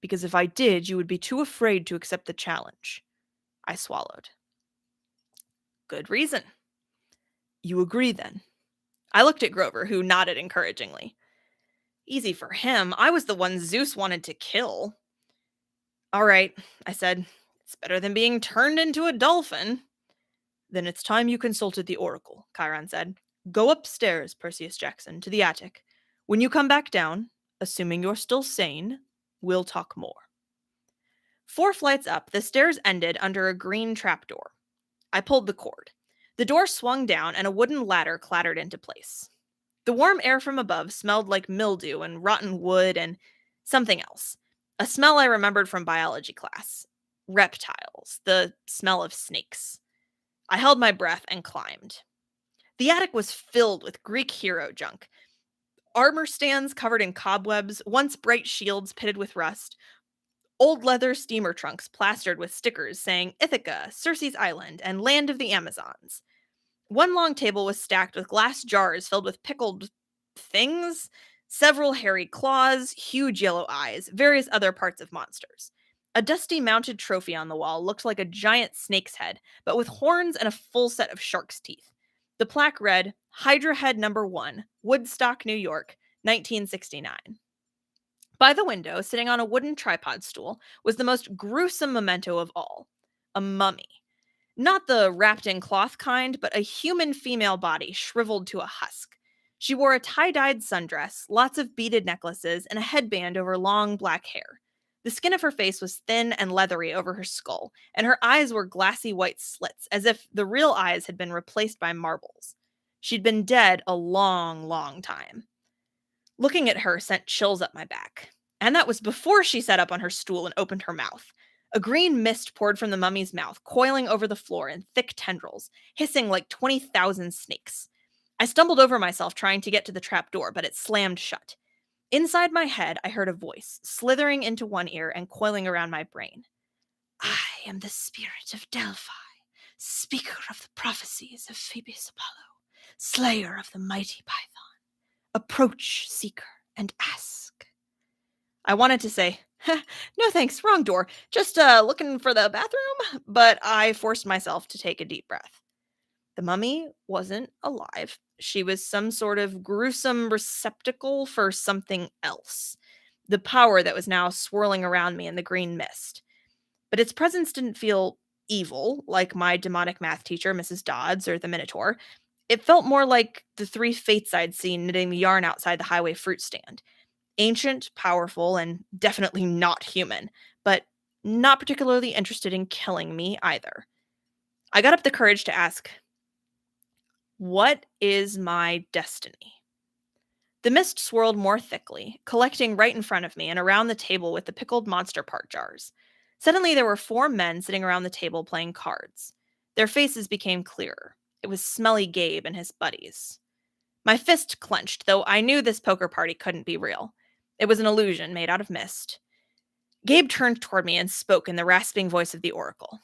Because if I did, you would be too afraid to accept the challenge. I swallowed. Good reason. You agree, then? I looked at Grover, who nodded encouragingly. Easy for him. I was the one Zeus wanted to kill. All right, I said. It's better than being turned into a dolphin. Then it's time you consulted the oracle, Chiron said. Go upstairs, Perseus Jackson, to the attic. When you come back down, assuming you're still sane, we'll talk more. 4 flights up, the stairs ended under a green trapdoor. I pulled the cord. The door swung down and a wooden ladder clattered into place. The warm air from above smelled like mildew and rotten wood and something else. A smell I remembered from biology class. Reptiles, the smell of snakes. I held my breath and climbed. The attic was filled with Greek hero junk. Armor stands covered in cobwebs, once bright shields pitted with rust, old leather steamer trunks plastered with stickers saying Ithaca, Circe's Island, and Land of the Amazons. One long table was stacked with glass jars filled with pickled things, several hairy claws, huge yellow eyes, various other parts of monsters. A dusty mounted trophy on the wall looked like a giant snake's head, but with horns and a full set of shark's teeth. The plaque read, Hydra Head Number 1, Woodstock, New York, 1969. By the window, sitting on a wooden tripod stool, was the most gruesome memento of all, a mummy. Not the wrapped in cloth kind, but a human female body shriveled to a husk. She wore a tie-dyed sundress, lots of beaded necklaces, and a headband over long black hair. The skin of her face was thin and leathery over her skull, and her eyes were glassy white slits, as if the real eyes had been replaced by marbles. She'd been dead a long, long time. Looking at her sent chills up my back. And that was before she sat up on her stool and opened her mouth. A green mist poured from the mummy's mouth, coiling over the floor in thick tendrils, hissing like 20,000 snakes. I stumbled over myself trying to get to the trap door, but it slammed shut. Inside my head, I heard a voice, slithering into one ear and coiling around my brain. I am the spirit of Delphi, speaker of the prophecies of Phoebus Apollo, slayer of the mighty Python. Approach, seeker, and ask. I wanted to say, no thanks, wrong door, just looking for the bathroom, but I forced myself to take a deep breath. The mummy wasn't alive. She was some sort of gruesome receptacle for something else. The power that was now swirling around me in the green mist. But its presence didn't feel evil, like my demonic math teacher, Mrs. Dodds, or the Minotaur. It felt more like the 3 fates I'd seen knitting the yarn outside the highway fruit stand. Ancient, powerful, and definitely not human, but not particularly interested in killing me either. I got up the courage to ask, what is my destiny? The mist swirled more thickly, collecting right in front of me and around the table with the pickled monster part jars. Suddenly there were 4 men sitting around the table playing cards. Their faces became clearer. It was Smelly Gabe and his buddies. My fist clenched, though I knew this poker party couldn't be real. It was an illusion made out of mist. Gabe turned toward me and spoke in the rasping voice of the oracle.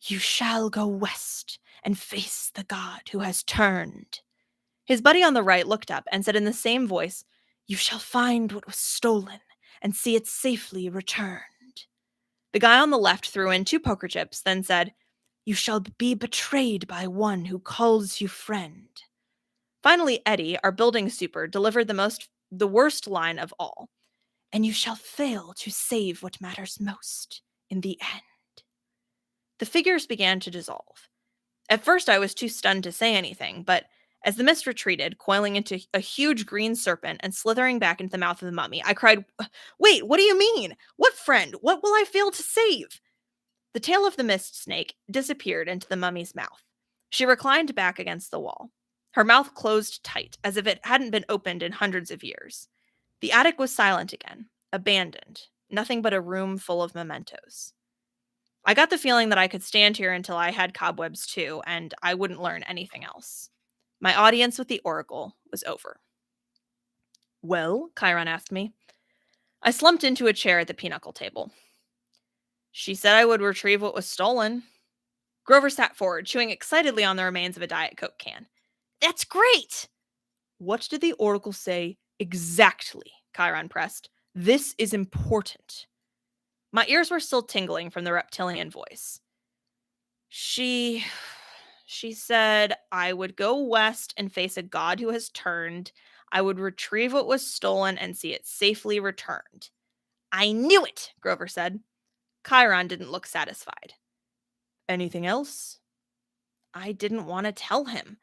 You shall go west and face the god who has turned. His buddy on the right looked up and said in the same voice, You shall find what was stolen and see it safely returned. The guy on the left threw in 2 poker chips, then said, You shall be betrayed by one who calls you friend. Finally, Eddie, our building super, delivered the worst line of all. And you shall fail to save what matters most in the end. The figures began to dissolve. At first, I was too stunned to say anything, but as the mist retreated, coiling into a huge green serpent and slithering back into the mouth of the mummy, I cried, Wait, what do you mean? What friend? What will I fail to save? The tail of the mist snake disappeared into the mummy's mouth. She reclined back against the wall. Her mouth closed tight, as if it hadn't been opened in hundreds of years. The attic was silent again, abandoned, nothing but a room full of mementos. I got the feeling that I could stand here until I had cobwebs too, and I wouldn't learn anything else. My audience with the oracle was over. Well, Chiron asked me. I slumped into a chair at the pinochle table. She said I would retrieve what was stolen. Grover sat forward, chewing excitedly on the remains of a Diet Coke can. That's great! What did the oracle say exactly? Chiron pressed. This is important. My ears were still tingling from the reptilian voice. She said I would go west and face a god who has turned. I would retrieve what was stolen and see it safely returned. I knew it, Grover said. Chiron didn't look satisfied. Anything else? I didn't want to tell him.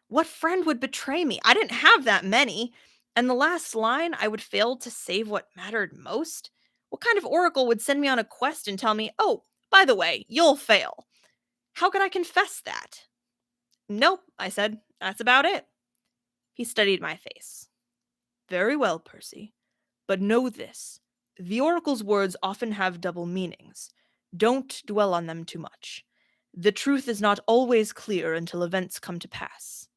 What friend would betray me? I didn't have that many. And the last line, I would fail to save what mattered most? What kind of oracle would send me on a quest and tell me, oh, by the way, you'll fail? How could I confess that? Nope, I said. That's about it. He studied my face. Very well, Percy. But know this: the oracle's words often have double meanings. Don't dwell on them too much. The truth is not always clear until events come to pass.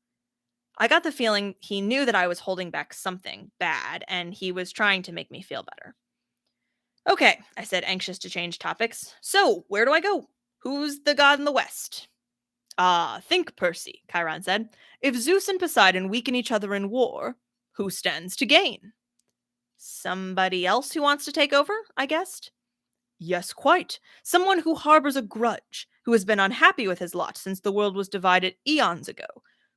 I got the feeling he knew that I was holding back something bad, and he was trying to make me feel better. Okay, I said, anxious to change topics. So, where do I go? Who's the god in the west? Ah, think, Percy, Chiron said. If Zeus and Poseidon weaken each other in war, who stands to gain? Somebody else who wants to take over, I guessed. Yes, quite. Someone who harbors a grudge, who has been unhappy with his lot since the world was divided eons ago,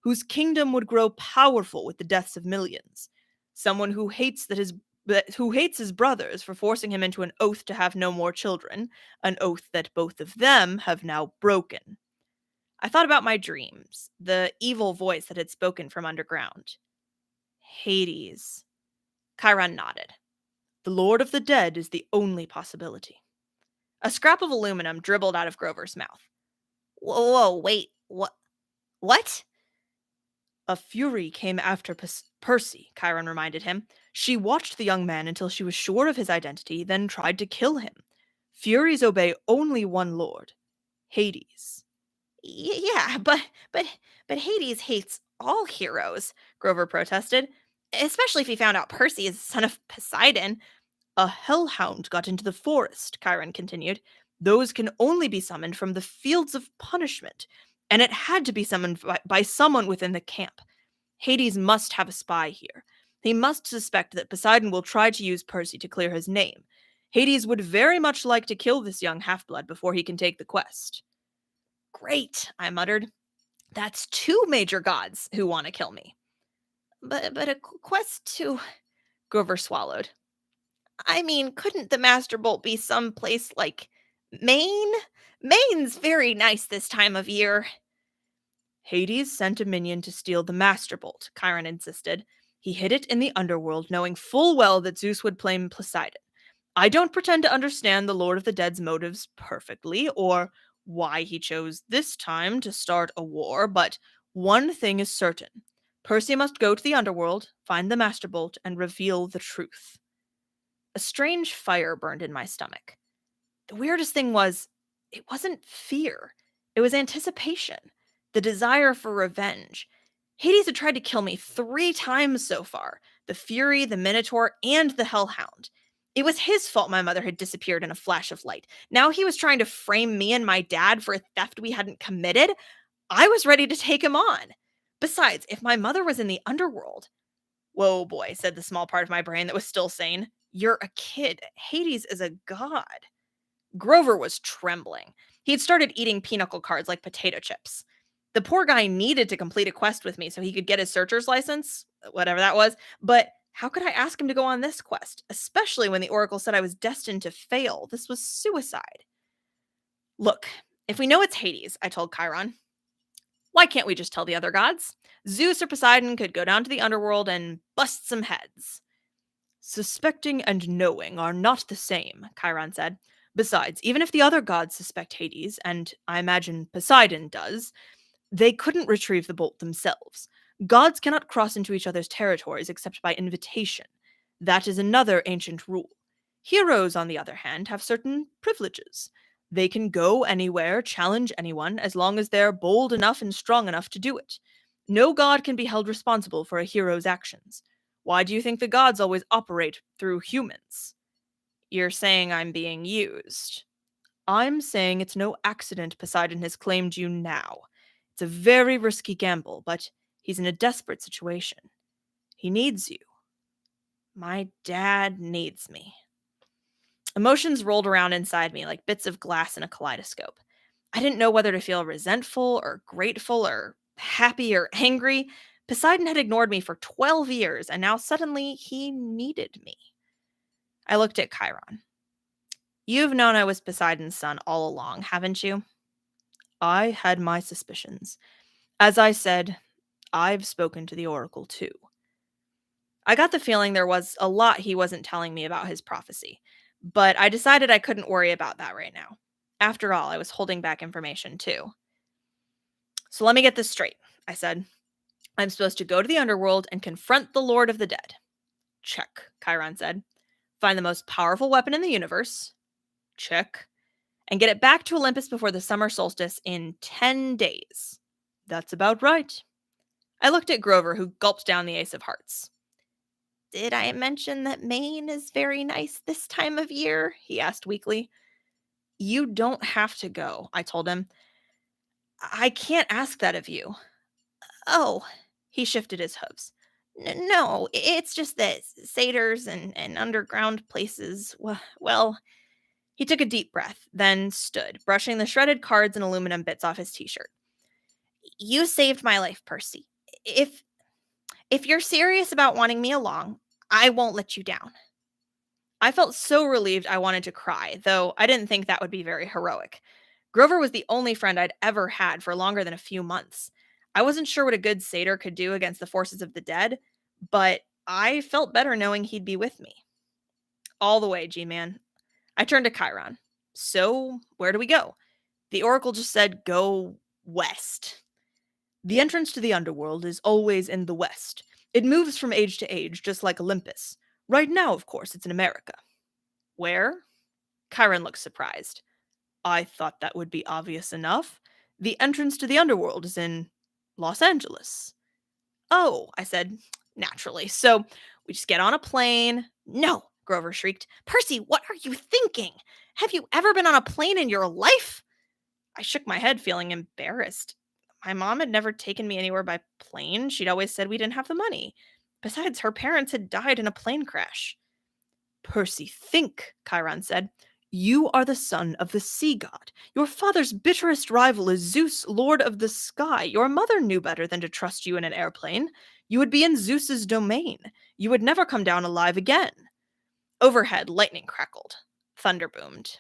whose kingdom would grow powerful with the deaths of millions. Someone who hates his brothers for forcing him into an oath to have no more children, an oath that both of them have now broken. I thought about my dreams, the evil voice that had spoken from underground. Hades. Chiron nodded. The Lord of the Dead is the only possibility. A scrap of aluminum dribbled out of Grover's mouth. Whoa, wait, what? What? A fury came after Percy, Chiron reminded him. She watched the young man until she was sure of his identity, then tried to kill him. Furies obey only one lord, Hades. Yeah, but Hades hates all heroes, Grover protested, especially if he found out Percy is the son of Poseidon. A hellhound got into the forest, Chiron continued. Those can only be summoned from the fields of punishment, and it had to be summoned by someone within the camp. Hades must have a spy here. He must suspect that Poseidon will try to use Percy to clear his name. Hades would very much like to kill this young half-blood before he can take the quest. Great, I muttered. That's two major gods who want to kill me. But a quest to... Grover swallowed. I mean, couldn't the Master Bolt be someplace like Maine? Maine's very nice this time of year. Hades sent a minion to steal the Master Bolt, Chiron insisted. He hid it in the underworld, knowing full well that Zeus would blame Poseidon. I don't pretend to understand the Lord of the Dead's motives perfectly, or why he chose this time to start a war, but one thing is certain. Percy must go to the underworld, find the Master Bolt, and reveal the truth. A strange fire burned in my stomach. The weirdest thing was, it wasn't fear. It was anticipation. The desire for revenge. Hades had tried to kill me 3 times so far. The Fury, the Minotaur, and the Hellhound. It was his fault my mother had disappeared in a flash of light. Now he was trying to frame me and my dad for a theft we hadn't committed. I was ready to take him on. Besides, if my mother was in the underworld... Whoa, boy, said the small part of my brain that was still sane. You're a kid. Hades is a god. Grover was trembling. He'd started eating pinochle cards like potato chips. The poor guy needed to complete a quest with me so he could get his searcher's license, whatever that was, but how could I ask him to go on this quest, especially when the oracle said I was destined to fail? This was suicide. Look, if we know it's Hades, I told Chiron, why can't we just tell the other gods? Zeus or Poseidon could go down to the underworld and bust some heads. Suspecting and knowing are not the same, Chiron said. Besides, even if the other gods suspect Hades, and I imagine Poseidon does, they couldn't retrieve the bolt themselves. Gods cannot cross into each other's territories except by invitation. That is another ancient rule. Heroes, on the other hand, have certain privileges. They can go anywhere, challenge anyone, as long as they're bold enough and strong enough to do it. No god can be held responsible for a hero's actions. Why do you think the gods always operate through humans? You're saying I'm being used. I'm saying it's no accident Poseidon has claimed you now. It's a very risky gamble, but he's in a desperate situation. He needs you. My dad needs me. Emotions rolled around inside me like bits of glass in a kaleidoscope. I didn't know whether to feel resentful or grateful or happy or angry. Poseidon had ignored me for 12 years, and now suddenly he needed me. I looked at Chiron. You've known I was Poseidon's son all along, haven't you? I had my suspicions. As I said, I've spoken to the oracle too. I got the feeling there was a lot he wasn't telling me about his prophecy, but I decided I couldn't worry about that right now. After all, I was holding back information too. So let me get this straight, I said. I'm supposed to go to the underworld and confront the Lord of the Dead. Check, Chiron said. Find the most powerful weapon in the universe. Check. And get it back to Olympus before the summer solstice in 10 days. That's about right. I looked at Grover, who gulped down the ace of hearts. Did I mention that Maine is very nice this time of year? He asked weakly. You don't have to go, I told him. I can't ask that of you. Oh, he shifted his hooves. No, it's just that satyrs and underground places, well, he took a deep breath, then stood, brushing the shredded cards and aluminum bits off his t-shirt. You saved my life, Percy. If if you're serious about wanting me along, I won't let you down. I felt so relieved I wanted to cry, though I didn't think that would be very heroic. Grover was the only friend I'd ever had for longer than a few months. I wasn't sure what a good satyr could do against the forces of the dead, but I felt better knowing he'd be with me. All the way, G-Man. I turned to Chiron. So, where do we go? The oracle just said go west. The entrance to the underworld is always in the west. It moves from age to age, just like Olympus. Right now, of course, it's in America. Where? Chiron looked surprised. I thought that would be obvious enough. The entrance to the underworld is in Los Angeles. Oh, I said, naturally. So we just get on a plane. No, Grover shrieked. Percy, what are you thinking? Have you ever been on a plane in your life? I shook my head, feeling embarrassed. My mom had never taken me anywhere by plane. She'd always said we didn't have the money. Besides, her parents had died in a plane crash. Percy, think, Chiron said. You are the son of the sea god. Your father's bitterest rival is Zeus, lord of the sky. Your mother knew better than to trust you in an airplane. You would be in Zeus's domain. You would never come down alive again. Overhead, lightning crackled. Thunder boomed.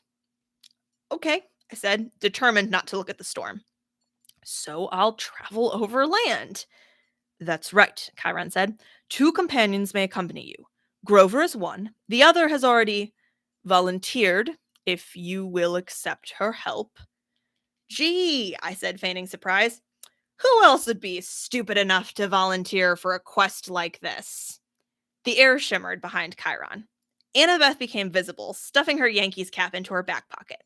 Okay, I said, determined not to look at the storm. So I'll travel over land. That's right, Chiron said. 2 companions may accompany you. Grover is one. The other has already volunteered, if you will accept her help. Gee, I said, feigning surprise. Who else would be stupid enough to volunteer for a quest like this? The air shimmered behind Chiron. Annabeth became visible, stuffing her Yankees cap into her back pocket.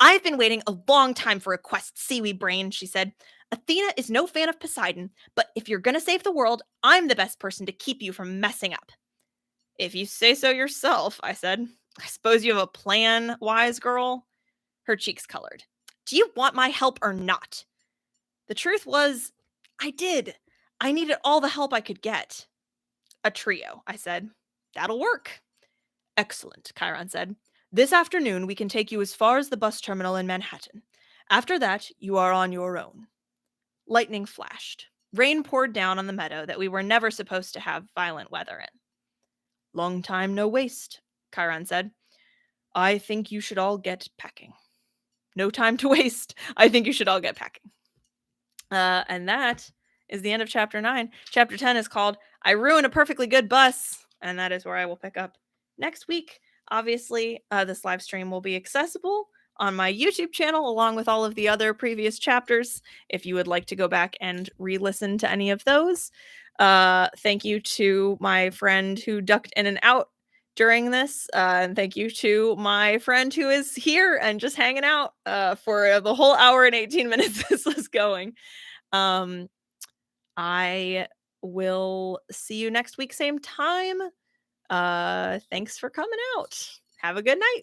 I've been waiting a long time for a quest, seaweed brain, she said. Athena is no fan of Poseidon, but if you're gonna save the world, I'm the best person to keep you from messing up. If you say so yourself, I said. I suppose you have a plan, wise girl? Her cheeks colored. Do you want my help or not? The truth was, I did. I needed all the help I could get. A trio, I said. That'll work. Excellent, Chiron said. This afternoon we can take you as far as the bus terminal in Manhattan. After that, you are on your own. Lightning flashed. Rain poured down on the meadow that we were never supposed to have violent weather in. Long time no waste, Chiron said. I think you should all get packing. No time to waste. I think you should all get packing. And that is the end of chapter 9. Chapter 10 is called I Ruined a Perfectly Good Bus. And that is where I will pick up next week. Obviously, this live stream will be accessible on my YouTube channel along with all of the other previous chapters if you would like to go back and re-listen to any of those. Thank you to my friend who ducked in and out during this. And thank you to my friend who is here and just hanging out for the whole hour and 18 minutes this was going. I will see you next week, same time. Thanks for coming out. Have a good night.